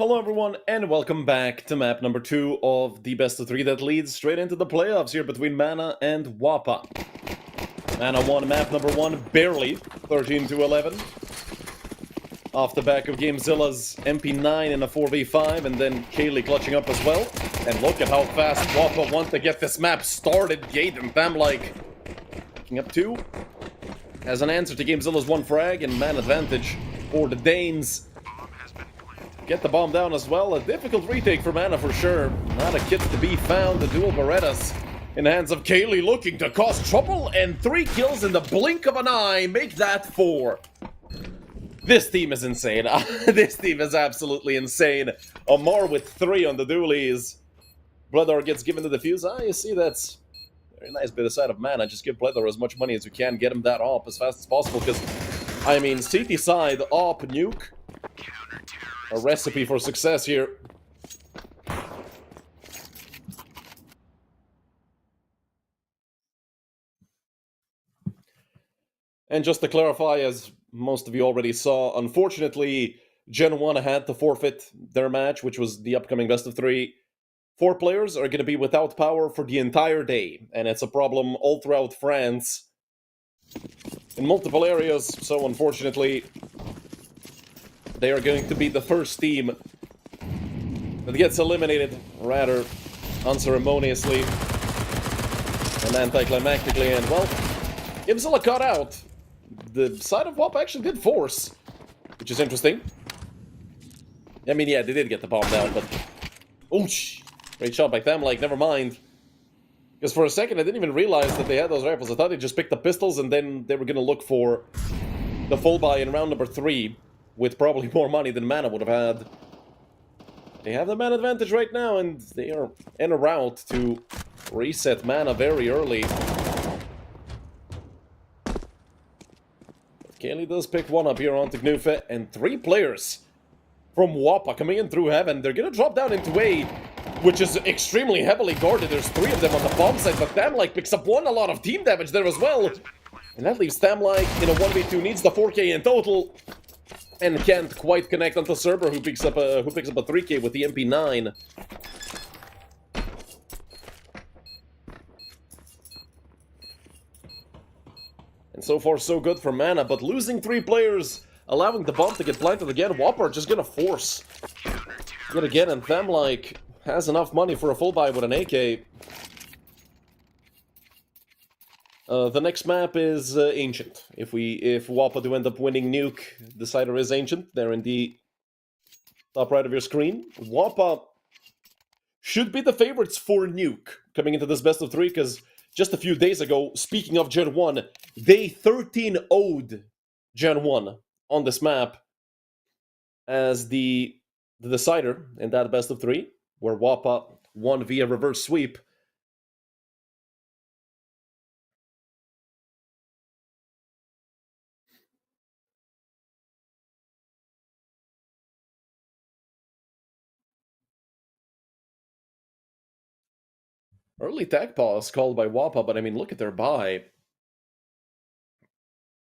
Hello, everyone, and welcome back to map number 2 of the best of 3 that leads straight into the playoffs here between Mana and WOPA. Mana won map number 1 barely, 13-11. Off the back of GameZilla's MP9 in a 4v5, and then Kaylee clutching up as well. And look at how fast WOPA want to get this map started. Gate and Famlike picking up 2. As an answer to GameZilla's 1 frag and man advantage for the Danes. Get the bomb down as well. A difficult retake for Mana for sure. Not a kit to be found. The dual Berettas in the hands of Kaylee looking to cause trouble, and 3 kills in the blink of an eye. Make that 4. This team is insane. This team is absolutely insane. Amar with 3 on the dualies. Bloodor gets given the defuse. You see, that's a very nice bit aside of Mana. Just give Bloodor as much money as you can. Get him that op as fast as possible, because, I mean, CT side, op, nuke. A recipe for success here. And just to clarify, as most of you already saw, unfortunately, Gen 1 had to forfeit their match, which was the upcoming best of 3. 4 players are going to be without power for the entire day, and it's a problem all throughout France in multiple areas, so unfortunately, they are going to be the first team that gets eliminated rather unceremoniously and anticlimactically, and well, GameZilla caught out. The side of WOPA actually did force, which is interesting. I mean, yeah, they did get the bomb down, but oosh, great shot by them. Like, never mind. Because for a second, I didn't even realize that they had those rifles. I thought they just picked up pistols, and then they were going to look for the full buy in round number 3 with probably more money than Mana would have had. They have the Mana advantage right now, and they are in a route to reset Mana very early. Kaylee does pick 1 up here onto Nuke, and 3 players from WOPA coming in through heaven. They're gonna drop down into A, which is extremely heavily guarded. There's 3 of them on the bomb side, but Tamlike picks up 1, a lot of team damage there as well. And that leaves Tamlike in a 1v2, needs the 4k in total, and can't quite connect onto Cerber, who picks up a 3k with the MP9. And so far, so good for Mana, but losing 3 players, allowing the bomb to get planted again. WOPA are just gonna force yet again, and Famlike has enough money for a full buy with an AK. The next map is Ancient. If WOPA do end up winning Nuke, the decider is Ancient. They're in the top right of your screen. WOPA should be the favorites for Nuke coming into this best of 3, because just a few days ago, speaking of Gen 1, they 13-0'd Gen 1 on this map as the decider in that best of 3, where WOPA won via reverse sweep. Early tag pause called by WOPA, but I mean, look at their buy.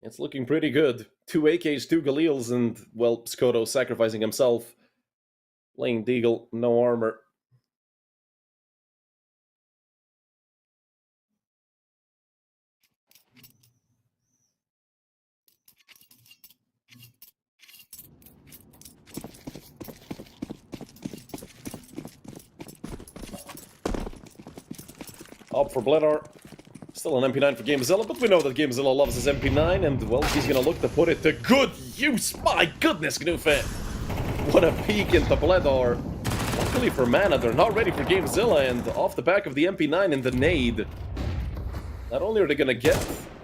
It's looking pretty good. 2 AKs, 2 Galils, and, well, Skoto sacrificing himself. Playing Deagle, no armor. Up for Bloodor. Still an MP9 for GameZilla, but we know that GameZilla loves his MP9, and, well, he's gonna look to put it to good use. My goodness, Gnufe! What a peek into Bloodor. Luckily for Mana, they're not ready for GameZilla, and off the back of the MP9 and the nade, not only are they gonna get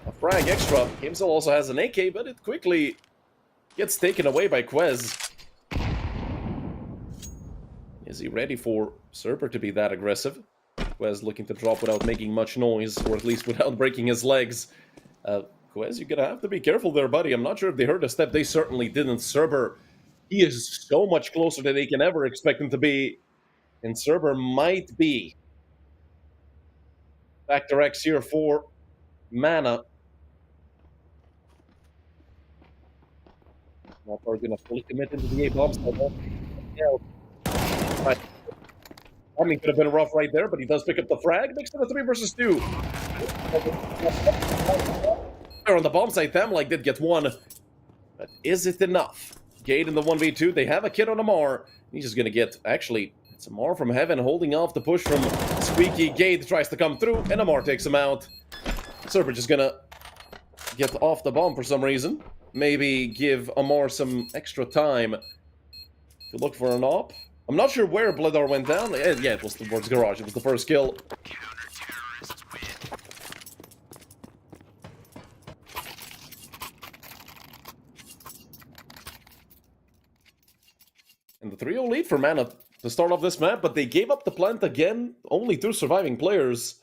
a frag extra, GameZilla also has an AK, but it quickly gets taken away by Quez. Is he ready for Cerber to be that aggressive? Quez looking to drop without making much noise, or at least without breaking his legs. Quez, you're gonna have to be careful there, buddy. I'm not sure if they heard a step. They certainly didn't. Cerber, he is so much closer than they can ever expect him to be. And Cerber might be Factor X here for Mana. Not are gonna fully commit into the A bombs. Yeah, Timing could have been rough right there, but he does pick up the frag. Makes it a 3 versus 2. On the bomb site, Thamlike did get one. But is it enough? Gate in the 1v2. They have a kid on Amar. He's just gonna get... Actually, it's Amar from heaven holding off the push from Squeaky. Gate tries to come through, and Amar takes him out. Server just gonna get off the bomb for some reason. Maybe give Amar some extra time to look for an op. I'm not sure where Bledar went down. Yeah, it was towards Garage. It was the first kill. Counter-terrorists win. And the 3-0 lead for Mana to start off this map, but they gave up the plant again, only 2 surviving players.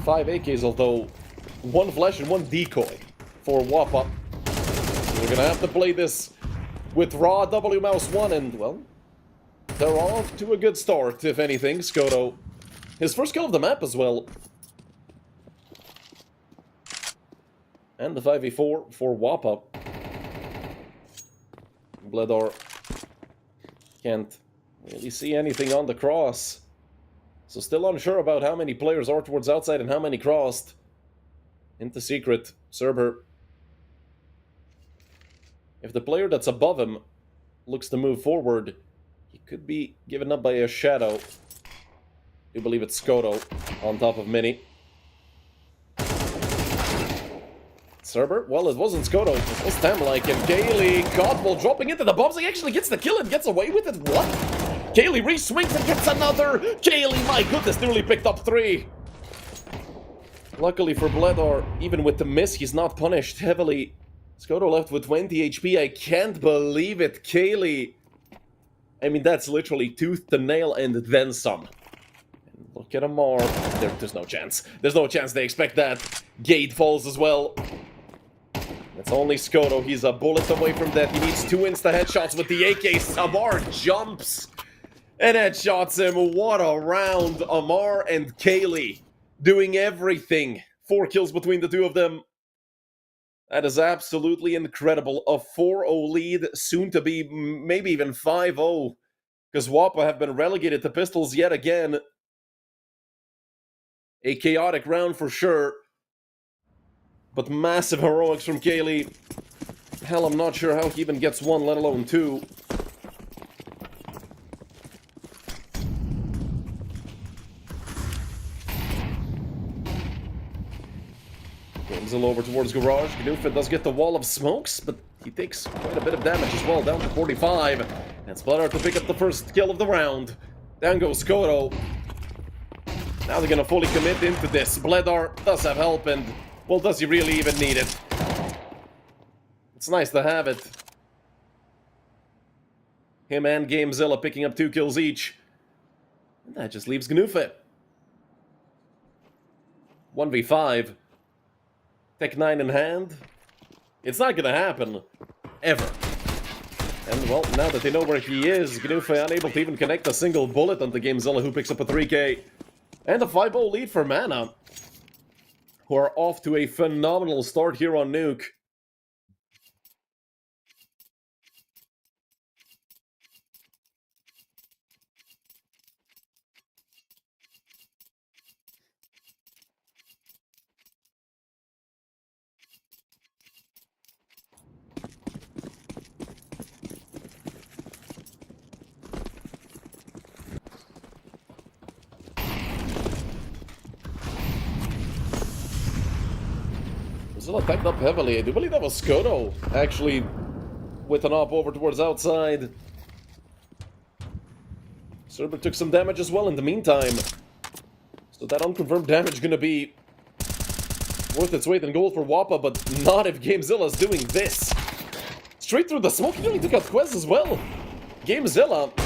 Five AKs, although 1 flash and 1 decoy for WOPA. So we're gonna have to play this with raw W mouse 1, and well, they're off to a good start, if anything. Skoto, his first kill of the map as well. And the 5v4 for WOPA. Bledar can't really see anything on the cross. So still unsure about how many players are towards outside and how many crossed. Into secret, Cerber. If the player that's above him looks to move forward, he could be given up by a shadow. I believe it's Skoto on top of Mini. Cerber? Well, it wasn't Skoto, it was Thamlike, and Kaylee, Godful dropping into the bombs. He actually gets the kill and gets away with it. What? Kaylee re-swings and gets another! Kaylee, my goodness, nearly picked up 3! Luckily for Bledar, even with the miss, he's not punished heavily. Skoto left with 20 HP, I can't believe it. Kaylee! I mean, that's literally tooth to nail and then some. And look at Amar. There's no chance. There's no chance they expect that. Gate falls as well. It's only Skoto, he's a bullet away from that. He needs 2 insta-headshots with the AK. Amar jumps and headshots him. What a round. Amar and Kaylee doing everything. 4 kills between the two of them. That is absolutely incredible. A 4-0 lead, soon to be maybe even 5-0. Because WOPA have been relegated to pistols yet again. A chaotic round for sure. But massive heroics from Kaylee. Hell, I'm not sure how he even gets 1, let alone 2. Gamezilla over towards Garage. Gnufa does get the wall of smokes, but he takes quite a bit of damage as well, down to 45. And Splatter to pick up the first kill of the round. Down goes Skoto. Now they're gonna fully commit into this. Bledar does have help, and well, does he really even need it? It's nice to have it. Him and Gamezilla picking up 2 kills each. And that just leaves Gnufa. 1v5. Tech 9 in hand. It's not gonna happen. Ever. And, well, now that they know where he is, Gnufa unable to even connect a single bullet onto Gamezilla, who picks up a 3k. And a 5-0 lead for Mana, who are off to a phenomenal start here on Nuke. Zilla tagged up heavily. I do believe that was Skoto, actually, with an op over towards outside. Cerber took some damage as well in the meantime. So that unconfirmed damage gonna be worth its weight in gold for WOPA, but not if Gamezilla's doing this. Straight through the smoke, he nearly took out Quez as well. Gamezilla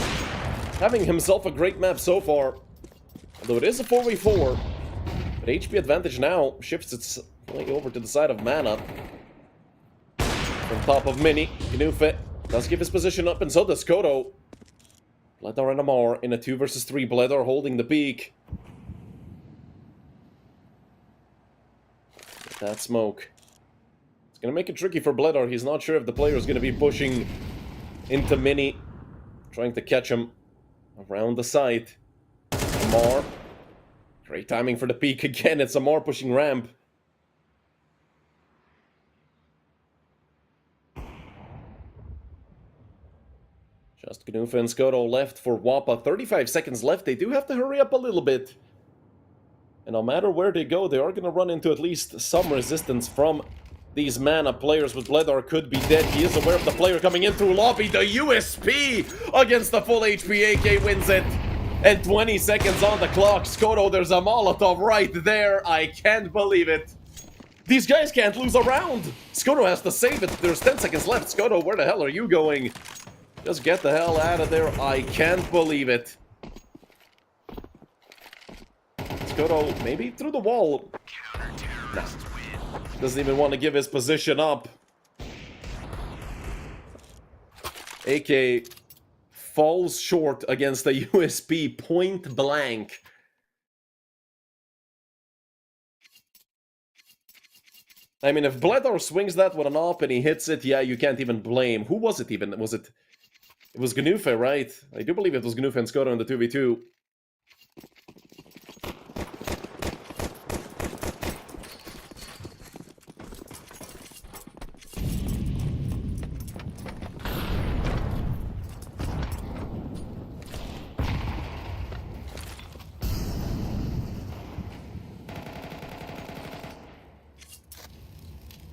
having himself a great map so far. Although it is a 4v4, but HP advantage now shifts its play over to the side of Mana. From top of Mini, Gnufa Does give his position up, and so does Kodo. Bledar and Amar in a 2 versus 3. Bledar holding the peak. Get that smoke. It's going to make it tricky for Bledar. He's not sure if the player is going to be pushing into Mini. Trying to catch him around the side. Amar. Great timing for the peak again. It's Amar pushing ramp. Just Gnufa and Skoto left for WOPA. 35 seconds left. They do have to hurry up a little bit. And no matter where they go, they are going to run into at least some resistance from these mana players. With Bledar could be dead. He is aware of the player coming in through lobby. The USP against the full HP AK wins it. And 20 seconds on the clock. Skoto, there's a Molotov right there. I can't believe it. These guys can't lose a round. Skoto has to save it. There's 10 seconds left. Skoto, where the hell are you going? Just get the hell out of there. I can't believe it. Skoto, maybe through the wall. Nah. Doesn't even want to give his position up. AK falls short against the USP point blank. I mean, if Bledar swings that with an op and he hits it, yeah, you can't even blame. Who was it even? Was it... It was Gnufa, right? I do believe it was Gnufa and Skoto in the 2v2.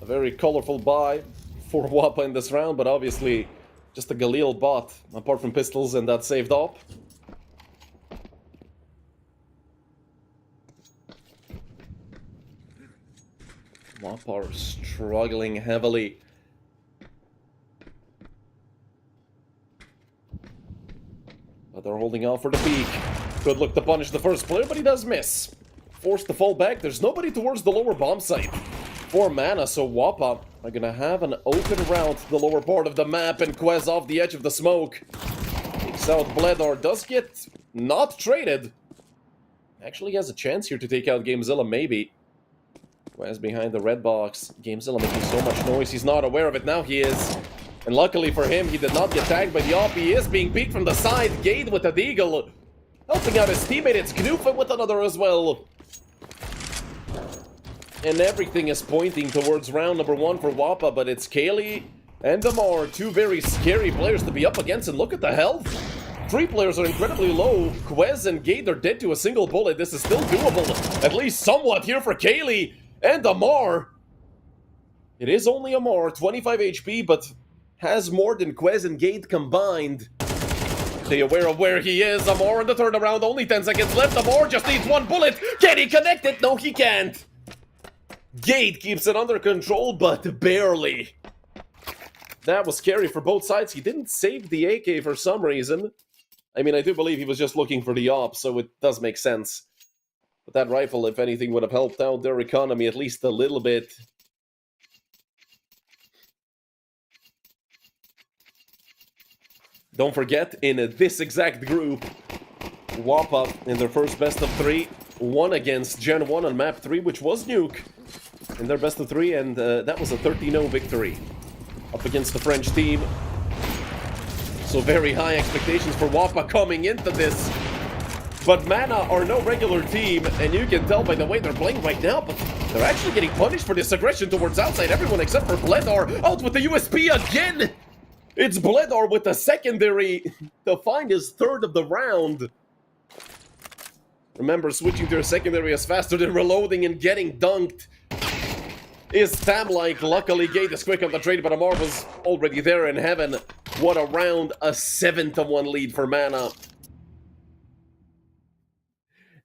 A very colorful buy for WOPA in this round, but obviously just a Galil bot, apart from pistols and that saved op. WOPA are struggling heavily. But they're holding out for the peak. Could look to punish the first player, but he does miss. Forced to fall back. There's nobody towards the lower bomb site. 4 mana, so WOPA are gonna have an open route to the lower part of the map, and Quez off the edge of the smoke. Takes out Bledar, does get not traded. Actually has a chance here to take out Gamezilla, maybe. Quez behind the red box. Gamezilla making so much noise, he's not aware of it, now he is. And luckily for him, he did not get tagged by the op. He is being peeked from the side. Gade with a deagle. Helping out his teammate, it's Gnufa with another as well. And everything is pointing towards round number 1 for WOPA, but it's Kaylee and Amar, 2 very scary players to be up against, and look at the health. 3 players are incredibly low. Quez and Gade are dead to a single bullet. This is still doable, at least somewhat here for Kaylee and Amar. It is only Amar, 25 HP, but has more than Quez and Gade combined. Stay aware of where he is. Amar in the third round, only 10 seconds left. Amar just needs 1 bullet. Can he connect it? No, he can't. Gade keeps it under control, but barely. That was scary for both sides. He didn't save the AK for some reason. I mean, I do believe he was just looking for the op, so it does make sense. But that rifle, if anything, would have helped out their economy at least a little bit. Don't forget, in this exact group, WOPA, in their first best of 3, won against Gen 1 on map 3, which was Nuke, in their best of 3, and that was a 13-0 victory up against the French team. So very high expectations for WOPA coming into this. But Mana are no regular team, and you can tell by the way they're playing right now, but they're actually getting punished for this aggression towards outside. Everyone except for Bledar out with the USP again! It's Bledar with the secondary to find his 3rd of the round. Remember, switching to your secondary is faster than reloading and getting dunked is Tam-like. Luckily, Gade is quick on the trade, but Amar was already there in heaven. What a round, a 7-1 lead for Mana.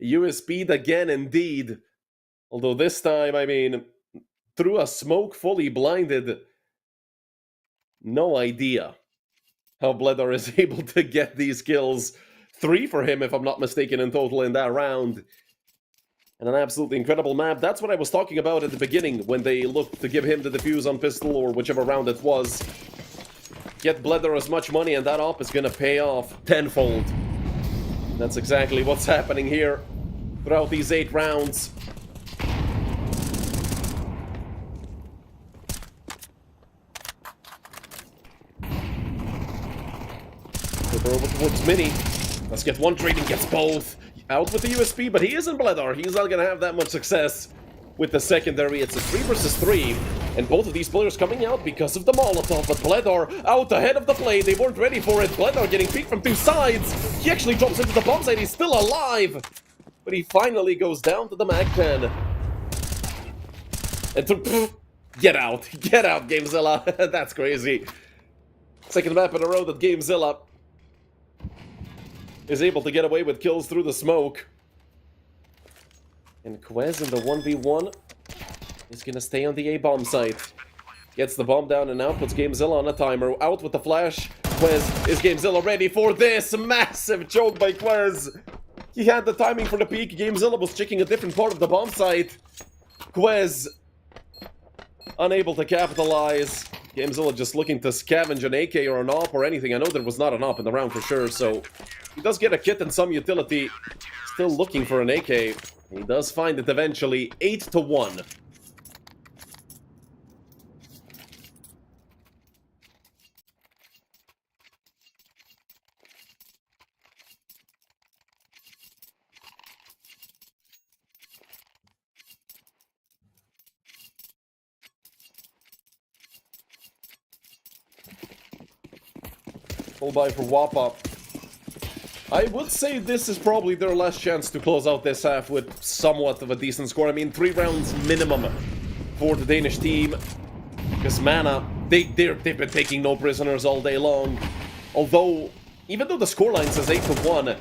USP'd again, indeed. Although this time, I mean, through a smoke, fully blinded. No idea how Bledar is able to get these kills. 3 for him, if I'm not mistaken, in total in that round. And an absolutely incredible map. That's what I was talking about at the beginning, when they looked to give him the defuse on pistol, or whichever round it was. get Bledor as much money, and that op is gonna pay off tenfold. That's exactly what's happening here throughout these 8 rounds. Over towards Mini. Let's get one trade and gets both. Out with the USP, but he isn't Bledor. He's not gonna have that much success with the secondary. It's a 3 versus 3, and both of these players coming out because of the Molotov, but Bledor out ahead of the play. They weren't ready for it. Bledor getting peeked from 2 sides. He actually drops into the bomb site. He's still alive, but he finally goes down to the Mag-10. And get out, GameZilla. That's crazy. Second map in a row that GameZilla is able to get away with kills through the smoke. And Quez in the 1v1 is gonna stay on the A-bomb site. Gets the bomb down and now puts GameZilla on a timer. Out with the flash. Quez, is GameZilla ready for this? Massive choke by Quez. He had the timing for the peak. GameZilla was checking a different part of the bomb site. Quez unable to capitalize. GameZilla just looking to scavenge an AK or an AWP or anything. I know there was not an AWP in the round for sure, so he does get a kit and some utility. Still looking for an AK. He does find it eventually. 8-1. Full buy for WOPA. I would say this is probably their last chance to close out this half with somewhat of a decent score. I mean, 3 rounds minimum for the Danish team. Because Mana, they've been taking no prisoners all day long. Although, even though the scoreline says 8-1,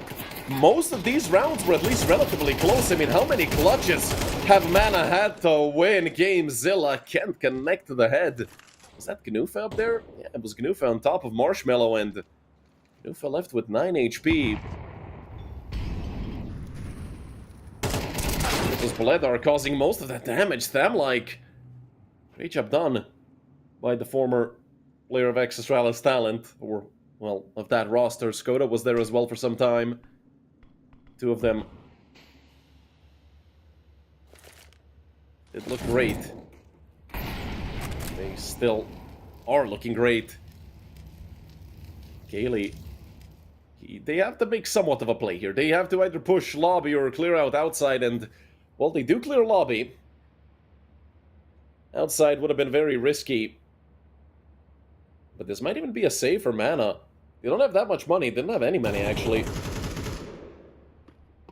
most of these rounds were at least relatively close. I mean, how many clutches have Mana had to win? GameZilla can't connect to the head. Was that Gnufa up there? Yeah, it was Gnufa on top of Marshmallow, and Gnufa left with 9 HP. It was Bledor causing most of that damage. Tham-like. Great job done by the former player of Astralis talent, or, well, of that roster. Skoda was there as well for some time. 2 of them. It looked great. They still are looking great. Kaylee, they have to make somewhat of a play here. They have to either push lobby or clear out outside, and, well, they do clear lobby. Outside would have been very risky. But this might even be a save for Mana. They don't have that much money. They didn't have any money, actually.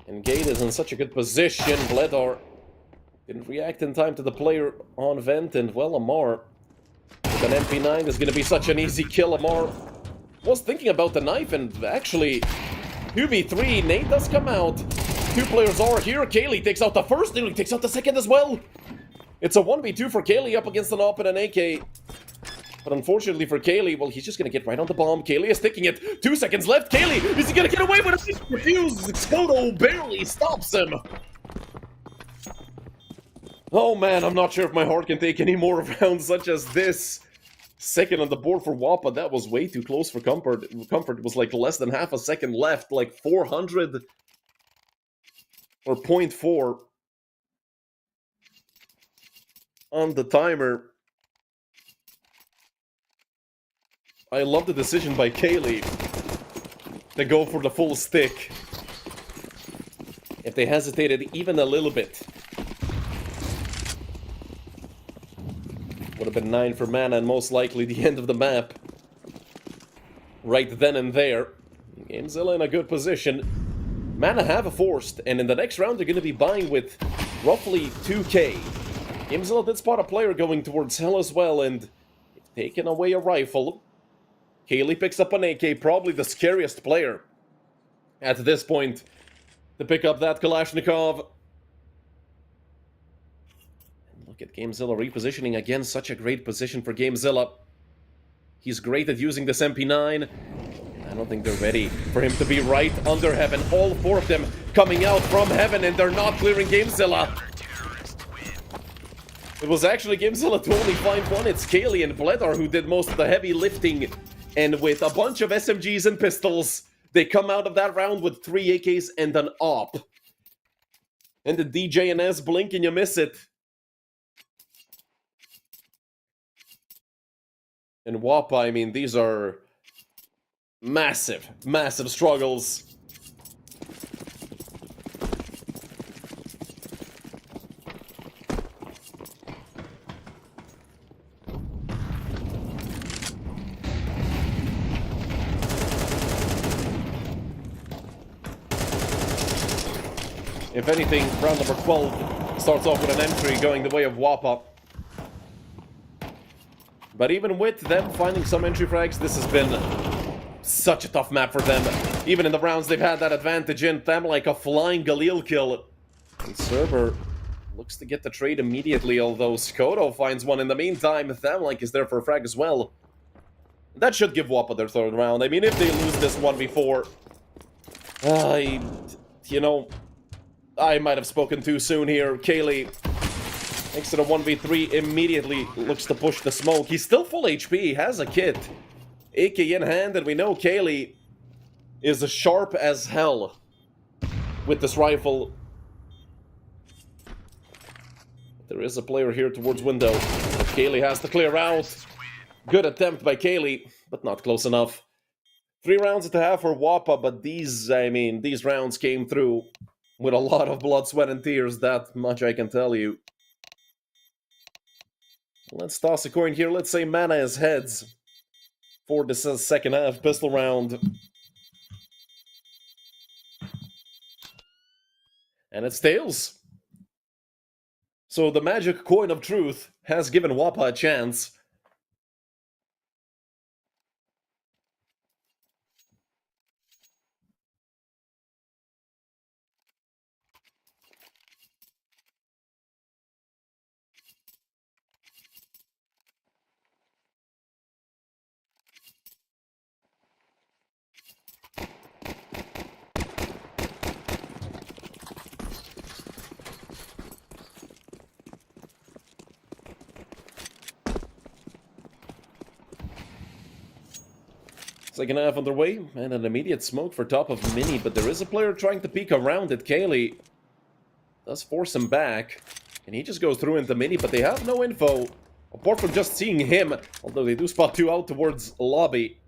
And Gate is in such a good position. Bledor didn't react in time to the player on vent, and, well, Amar with an MP9 is going to be such an easy kill. Amar was thinking about the knife, and actually, 2v3, Nate does come out. 2 players are here. Kaylee takes out the first, nearly takes out the second as well. It's a 1v2 for Kaylee up against an AWP and an AK. But unfortunately for Kaylee, well, he's just going to get right on the bomb. Kaylee is taking it. 2 seconds left. Kaylee, is he going to get away with it? He refuses. Skoda barely stops him. Oh man, I'm not sure if my heart can take any more rounds such as this. Second on the board for WOPA. That was way too close for Comfort. Comfort was like less than half a second left. Like 400 or 0.4 on the timer. I love the decision by Kaylee to go for the full stick. If they hesitated even a little bit, would have been 9 for Mana and most likely the end of the map. Right then and there. GameZilla in a good position. Mana have a forced, and in the next round they're going to be buying with roughly 2k. GameZilla did spot a player going towards Hell as well, and taking away a rifle. Kaylee picks up an AK, probably the scariest player at this point to pick up that Kalashnikov. And look at GameZilla repositioning again, such a great position for GameZilla. He's great at using this MP9. I don't think they're ready for him to be right under Heaven. All 4 of them coming out from Heaven, and they're not clearing GameZilla. It was actually GameZilla to only find one. It's Kaylee and Bledor who did most of the heavy lifting And with a bunch of SMGs and pistols, they come out of that round with 3 AKs and an AWP. And the DJ and S blink and you miss it. And WOPA, I mean, these are massive, massive struggles. If anything, round number 12 starts off with an entry going the way of WOPA. But even with them finding some entry frags, this has been such a tough map for them. Even in the rounds they've had that advantage in them, like a flying Galil kill. And Cerber looks to get the trade immediately, although Skodo finds one in the meantime. Thamlike is there for a frag as well. That should give WOPA their third round. I mean, if they lose this one before... you know... I might have spoken too soon here. Kaylee, thanks to the 1v3, immediately looks to push the smoke. He's still full HP, he has a kit. AK in hand, and we know Kaylee is as sharp as hell with this rifle. There is a player here towards window. Kaylee has to clear out. Good attempt by Kaylee, but not close enough. 3 rounds and a half for WOPA, but these rounds came through with a lot of blood, sweat, and tears, that much I can tell you. Let's toss a coin here. Let's say Mana is heads for this second half pistol round. And it's tails. So the magic coin of truth has given WOPA a chance. Second half underway, and an immediate smoke for top of Mini, but there is a player trying to peek around it. Kaylee does force him back, and he just goes through into Mini, but they have no info, apart from just seeing him, although they do spot 2 out towards lobby.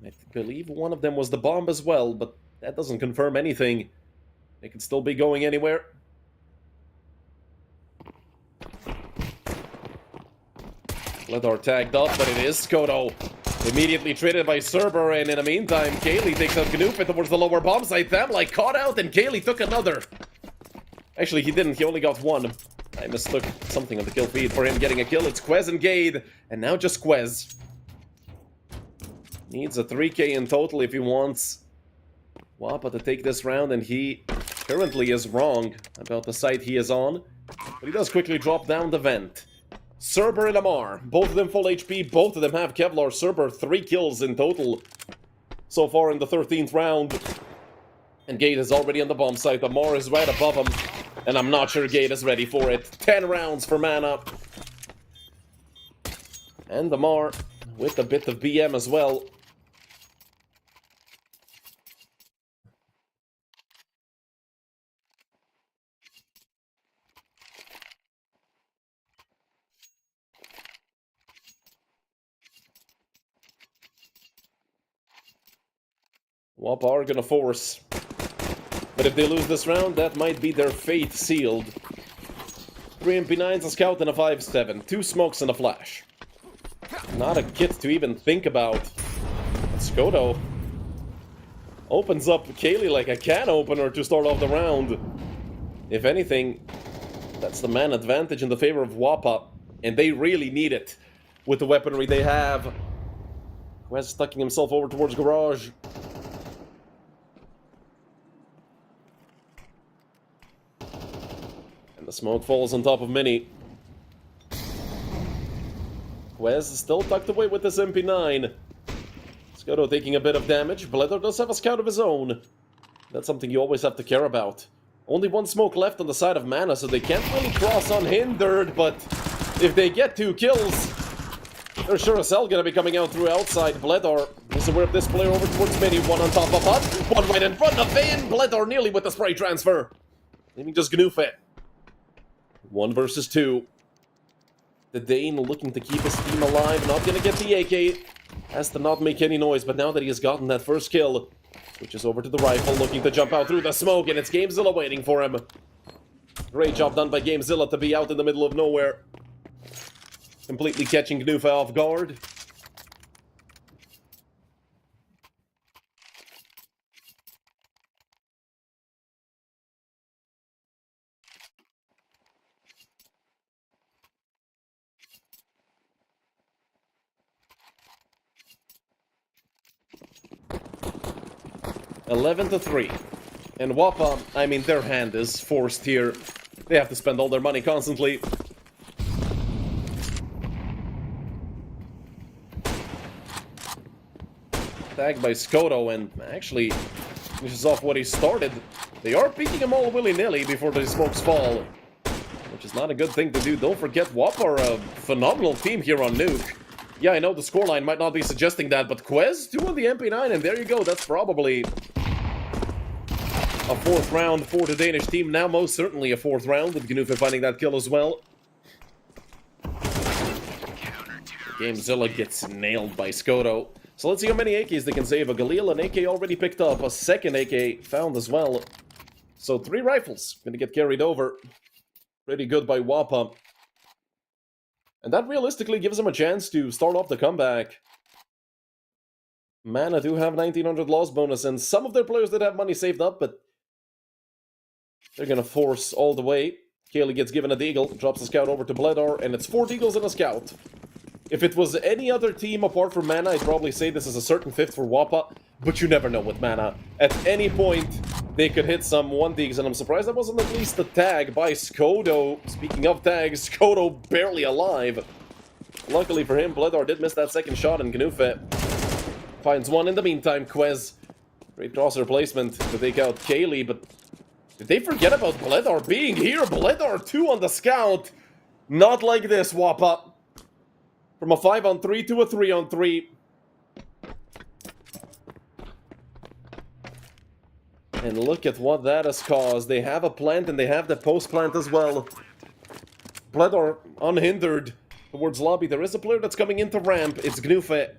I believe one of them was the bomb as well, but that doesn't confirm anything. They could still be going anywhere. Ledar tagged up, but it is Skodo. Immediately traded by Cerber, and in the meantime, Kaylee takes out Gnupe towards the lower bomb site. Thamlike caught out, and Kaylee took another. Actually, he didn't. He only got one. I mistook something on the kill feed for him getting a kill. It's Quez and Gade, and now just Quez. Needs a 3k in total if he wants WOPA to take this round, and he currently is wrong about the site he is on. But he does quickly drop down the vent. Cerber and Amar, both of them full HP, both of them have Kevlar. Cerber 3 kills in total so far in the 13th round. And Gade is already on the bomb site. Amar is right above him, and I'm not sure Gade is ready for it. 10 rounds for Mana. And Amar with a bit of BM as well. WOPA are gonna force. But if they lose this round, that might be their fate sealed. 3 MP9s, a scout, and a 5-7. 2 smokes and a flash. Not a kit to even think about. But Skodo opens up Kaylee like a can opener to start off the round. If anything, that's the man advantage in the favor of WOPA. And they really need it with the weaponry they have. Quez tucking himself over towards Garage. The smoke falls on top of Mini. Quez is still tucked away with this MP9. Skodo taking a bit of damage. Bledor does have a scout of his own. That's something you always have to care about. Only 1 smoke left on the side of Mana, so they can't really cross unhindered, but if they get 2 kills, They're sure as hell gonna be coming out through outside. Bledar is aware of this player over towards midi. One on top of Hut. One right in front of Vayne. Bledar nearly with the spray transfer. Leaving just Gnoofe. 1 versus 2. The Dane looking to keep his team alive. Not gonna get the AK. Has to not make any noise, but now that he has gotten that first kill, switches over to the rifle, looking to jump out through the smoke, and it's Gamezilla waiting for him. Great job done by Gamezilla to be out in the middle of nowhere. Completely catching Gnoofe off guard. (11-3). And WOPA, I mean, their hand is forced here. They have to spend all their money constantly. Tagged by Skoto, and actually finishes off what he started. They are peeking him all willy-nilly before the smokes fall, which is not a good thing to do. Don't forget, WOPA are a phenomenal team here on Nuke. Yeah, I know the scoreline might not be suggesting that, but Quez, 2 on the MP9, and there you go. That's probably a 4th round for the Danish team. Now most certainly a 4th round, with Gnoofe finding that kill as well. Gamezilla gets nailed by Skoto. So let's see how many AKs they can save. A Galil, an AK already picked up, a second AK found as well. So 3 rifles gonna get carried over. Pretty good by WOPA. And that realistically gives them a chance to start off the comeback. Mana do have 1900 loss bonus, and some of their players did have money saved up, but they're gonna force all the way. Kaylee gets given a deagle, drops the scout over to Bledar, and it's 4 deagles and a scout. If it was any other team apart from Mana, I'd probably say this is a certain 5th for WOPA, but you never know with Mana. At any point, they could hit some 1 deags, and I'm surprised that wasn't at least a tag by Skoto. Speaking of tags, Skoto barely alive. Luckily for him, Bledar did miss that second shot, and Gnoofe finds 1 in the meantime. Quez, great crosser placement to take out Kaylee, but did they forget about Bledar being here? Bledar 2 on the scout. Not like this, WOPA. From a 5-on-3 to a 3-on-3. And look at what that has caused. They have a plant and they have the post plant as well. Bledar unhindered towards lobby. There is a player that's coming into ramp. It's Gnoofe.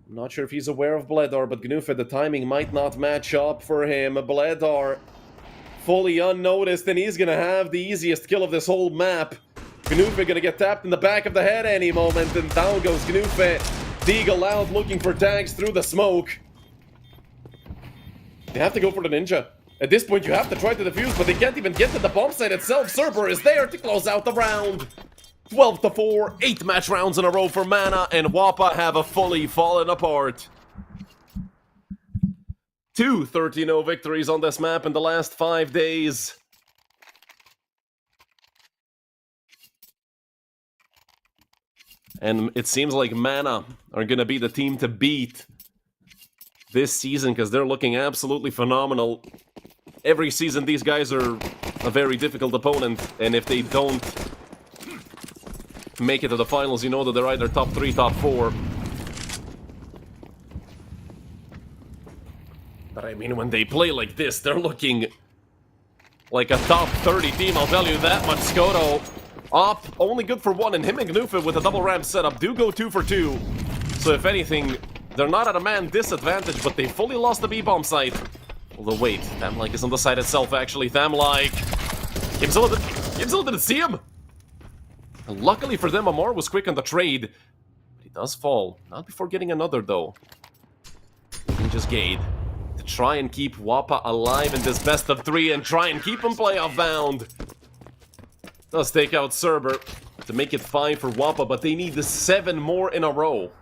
I'm not sure if he's aware of Bledar, but Gnoofe, the timing might not match up for him. Bledar fully unnoticed, and he's gonna have the easiest kill of this whole map. Gnoofe gonna get tapped in the back of the head any moment, and down goes Gnoofe. Deagle out, looking for tags through the smoke. They have to go for the ninja. At this point, you have to try to defuse, but they can't even get to the bomb site itself. Cerber is there to close out the round. 12-4, 8 match rounds in a row for Mana, and WOPA have a fully fallen apart. 2 13-0 victories on this map in the last 5 days. And it seems like Mana are going to be the team to beat this season, because they're looking absolutely phenomenal. Every season, these guys are a very difficult opponent, and if they don't make it to the finals, you know that they're either top 3, top 4. But I mean, when they play like this, they're looking like a top 30 team, I'll tell you that much. Skoto up, only good for 1, and him and Gnoofe with a double ramp setup do go 2 for 2. So if anything, they're not at a man disadvantage, but they fully lost the B-bomb site. Although wait, Thamlike is on the site itself actually. Thamlike, Gamezilla didn't see him! And luckily for them, Amar was quick on the trade. But he does fall, not before getting another though. Just Gade to try and keep WOPA alive in this best of 3 and try and keep him playoff bound. Does take out Cerber to make it 5 for WOPA, but they need the 7 more in a row.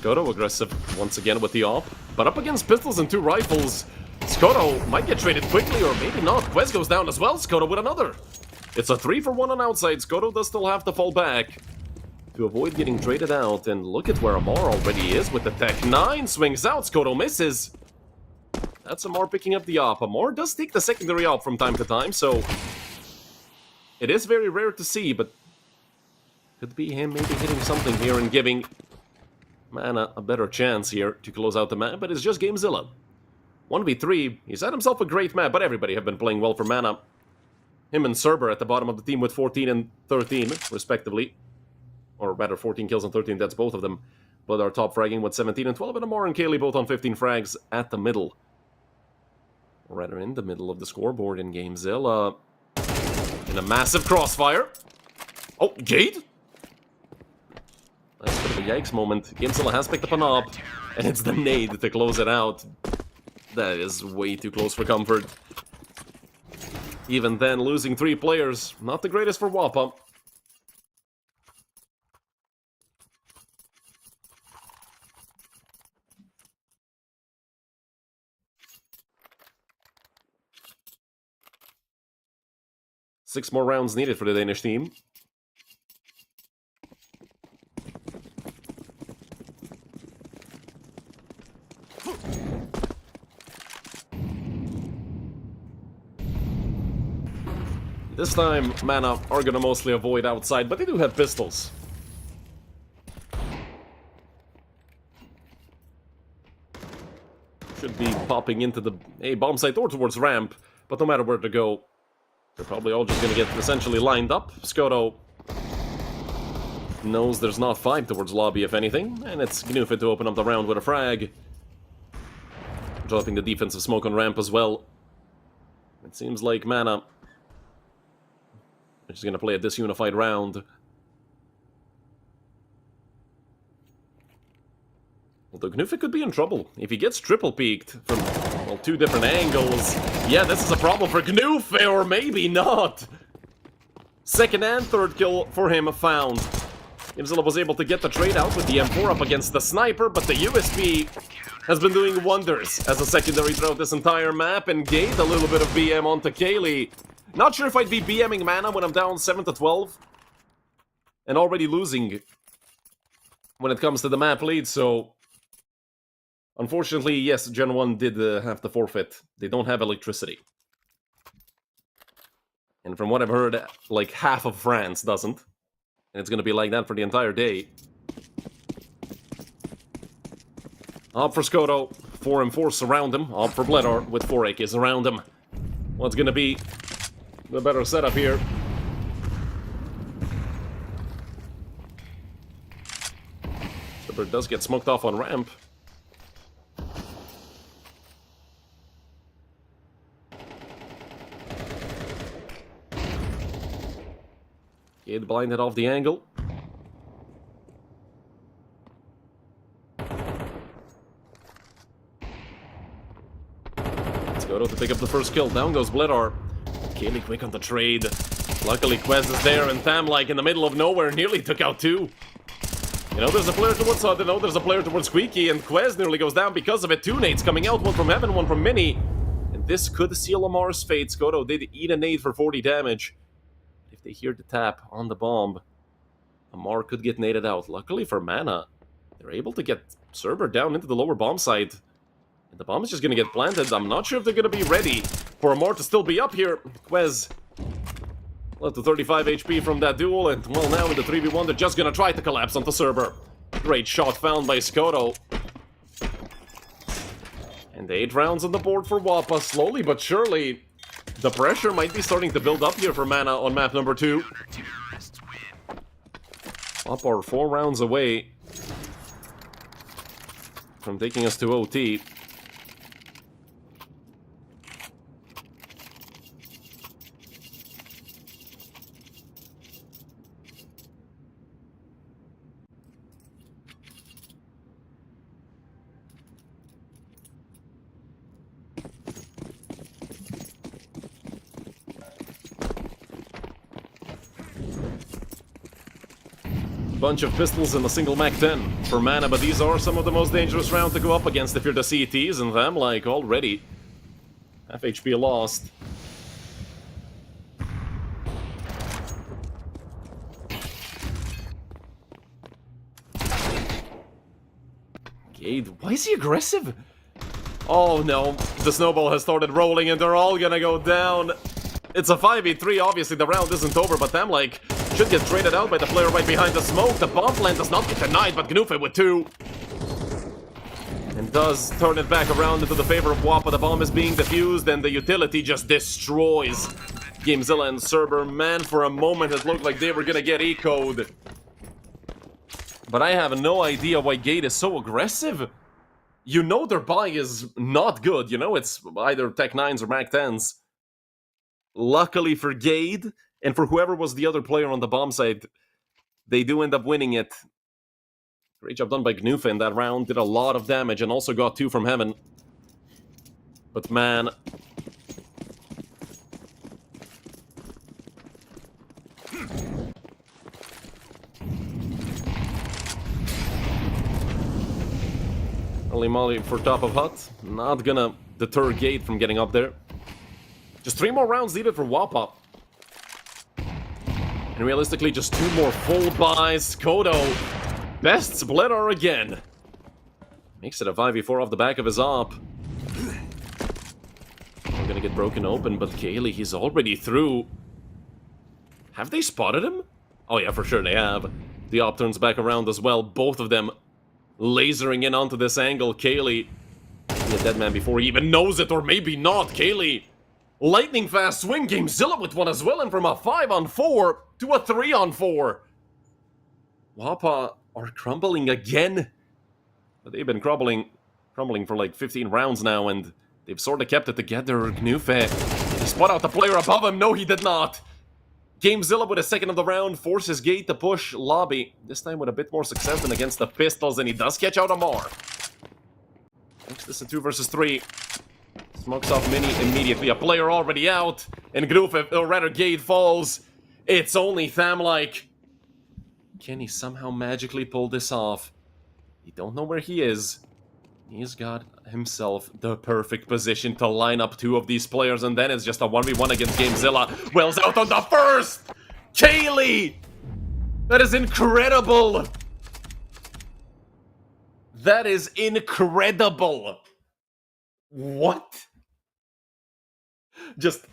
Skoto aggressive once again with the op, but up against pistols and 2 rifles. Skoto might get traded quickly, or maybe not. Quez goes down as well. Skoto with another. It's a 3-for-1 on outside. Skoto does still have to fall back to avoid getting traded out. And look at where Amar already is with the Tech 9. Swings out. Skoto misses. That's Amar picking up the op. Amar does take the secondary op from time to time, so it is very rare to see, but could be him maybe hitting something here and giving Mana a better chance here to close out the map, but it's just Gamezilla. 1v3, he's had himself a great map, but everybody have been playing well for Mana. Him and Cerber at the bottom of the team with 14 and 13, respectively. Or rather, 14 kills and 13, that's both of them. But our top fragging with 17 and 12, and Amar and Kaylee both on 15 frags at the middle. Or rather, in the middle of the scoreboard in Gamezilla. In a massive crossfire. Oh, Jade? That's a bit of a yikes moment. Gamezilla has picked up an op, and it's the nade to close it out. That is way too close for comfort. Even then, losing 3 players, not the greatest for WOPA. Six more rounds needed for the Danish team. This time, Mana are gonna mostly avoid outside, but they do have pistols. Should be popping into the bomb site or towards ramp, but no matter where to go, they're probably all just gonna get essentially lined up. Skoto knows there's not 5 towards lobby, if anything, and it's Gnufit to open up the round with a frag. Dropping the defensive smoke on ramp as well. It seems like Mana is going to play a disunified round. Although Gnufit could be in trouble. If he gets triple peeked from, well, 2 different angles, yeah, this is a problem for Gnufit, or maybe not. Second and third kill for him found. Gamezilla was able to get the trade out with the M4 up against the sniper, but the USP has been doing wonders as a secondary throughout this entire map, and gave a little bit of BM onto Kaylee. Not sure if I'd be BMing Mana when I'm down 7-12 and already losing when it comes to the map lead, so unfortunately, yes, Gen 1 did have to forfeit. They don't have electricity. And from what I've heard, like half of France doesn't. And it's gonna be like that for the entire day. Op for Skoto, 4M4 surround him. Op for Bledar with 4 AKs around him. What's gonna be the better setup here? Super does get smoked off on ramp. Kid blinded off the angle. Skoto to pick up the first kill. Down goes Bledar. Kaylee quick on the trade. Luckily Quez is there, and Tham-like in the middle of nowhere nearly took out 2. You know, there's a player towards Sudden, there's a player towards Squeaky, and Quez nearly goes down because of it. 2 nades coming out, 1 from Heaven, 1 from Mini. And this could seal Amar's fate. Skoto did eat a nade for 40 damage. If they hear the tap on the bomb, Amar could get naded out. Luckily for Mana, they're able to get Cerber down into the lower bomb site. And the bomb is just going to get planted. I'm not sure if they're going to be ready for Amar to still be up here. Quez left to 35 HP from that duel, and well, now in the 3v1, they're just going to try to collapse onto Cerber. Great shot found by Skoto. And 8 rounds on the board for WOPA. Slowly but surely, the pressure might be starting to build up here for Mana on map number 2. WOPA are 4 rounds away from taking us to OT. Bunch of pistols and a single Mac 10 for mana, but these are some of the most dangerous rounds to go up against if you're the CTs, and them, like, already half HP lost. Gade, why is he aggressive? Oh no, the snowball has started rolling and they're all gonna go down. It's a 5v3, obviously the round isn't over, but them, like, should get traded out by the player right behind the smoke. The bomb plant does not get denied, but Gnufe with 2. And does turn it back around into the favor of WOPA. The bomb is being defused and the utility just destroys Gamezilla and Cerber. Man, for a moment it looked like they were gonna get ecoed. But I have no idea why Gade is so aggressive. You know their buy is not good, you know it's either Tech 9s or Mac 10s. Luckily for Gade, and for whoever was the other player on the bomb side, they do end up winning it. Great job done by Gnufe in that round, did a lot of damage and also got 2 from Heaven. But man... Holy moly for top of hut, not gonna deter Gade from getting up there. Just 3 more rounds needed for WOPA. And realistically, just 2 more full buys. Kodo, best splitter again. Makes it a 5v4 off the back of his op. We're gonna get broken open, but Kaylee, he's already through. Have they spotted him? Oh yeah, for sure they have. The op turns back around as well. Both of them lasering in onto this angle. Kaylee, be a dead man before he even knows it, or maybe not. Kaylee, lightning fast swing. Gamezilla with 1 as well, and from a 5-on-4 to a 3-on-4. WOPA are crumbling again. But they've been crumbling for like 15 rounds now, and they've sort of kept it together. Gnufe, he spot out the player above him. No, he did not. Gamezilla with a second of the round forces Gade to push lobby. This time with a bit more success than against the pistols, and he does catch out Amar. Makes this a 2 versus 3. Smokes off Mini immediately. A player already out, and Gnufe, or rather Gade, falls. It's only Tham-like. Can he somehow magically pull this off? You don't know where he is. He's got himself the perfect position to line up 2 of these players, and then it's just a 1v1 against Gamezilla. Wells out on the first! Kaylee! That is incredible! That is incredible! What? Just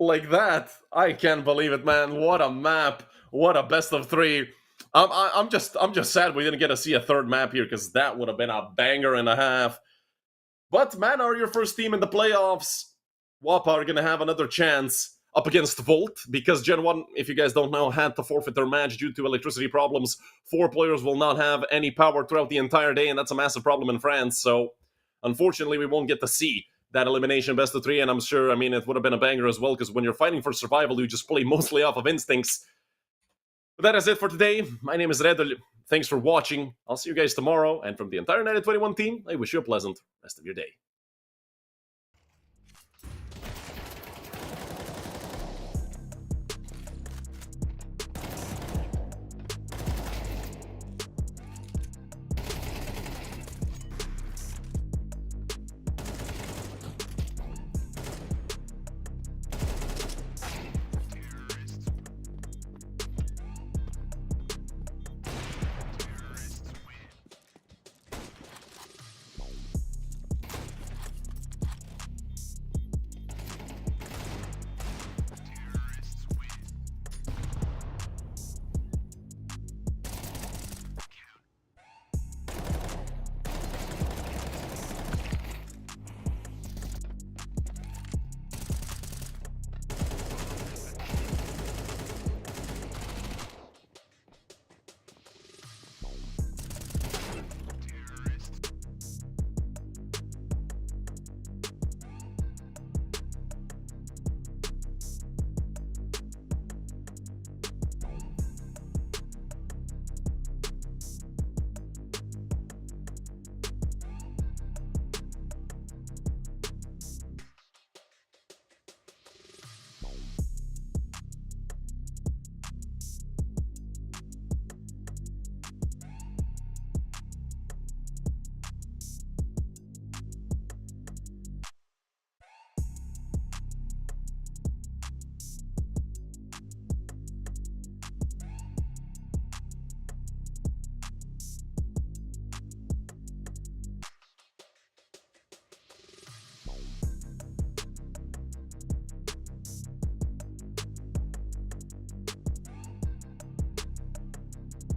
like that. I can't believe it, man. What a map. What a best of 3. I'm just sad we didn't get to see a 3rd map here, because that would have been a banger and a half. But man, are your first team in the playoffs. WOPA are gonna have another chance up against Volt, because Gen 1, if you guys don't know, had to forfeit their match due to electricity problems. 4 players will not have any power throughout the entire day, and that's a massive problem in France, so unfortunately we won't get to see that elimination best of 3, and I'm sure, I mean, it would have been a banger as well, because when you're fighting for survival, you just play mostly off of instincts. But that is it for today. My name is Redel. Thanks for watching. I'll see you guys tomorrow. And from the entire United21 team, I wish you a pleasant rest of your day.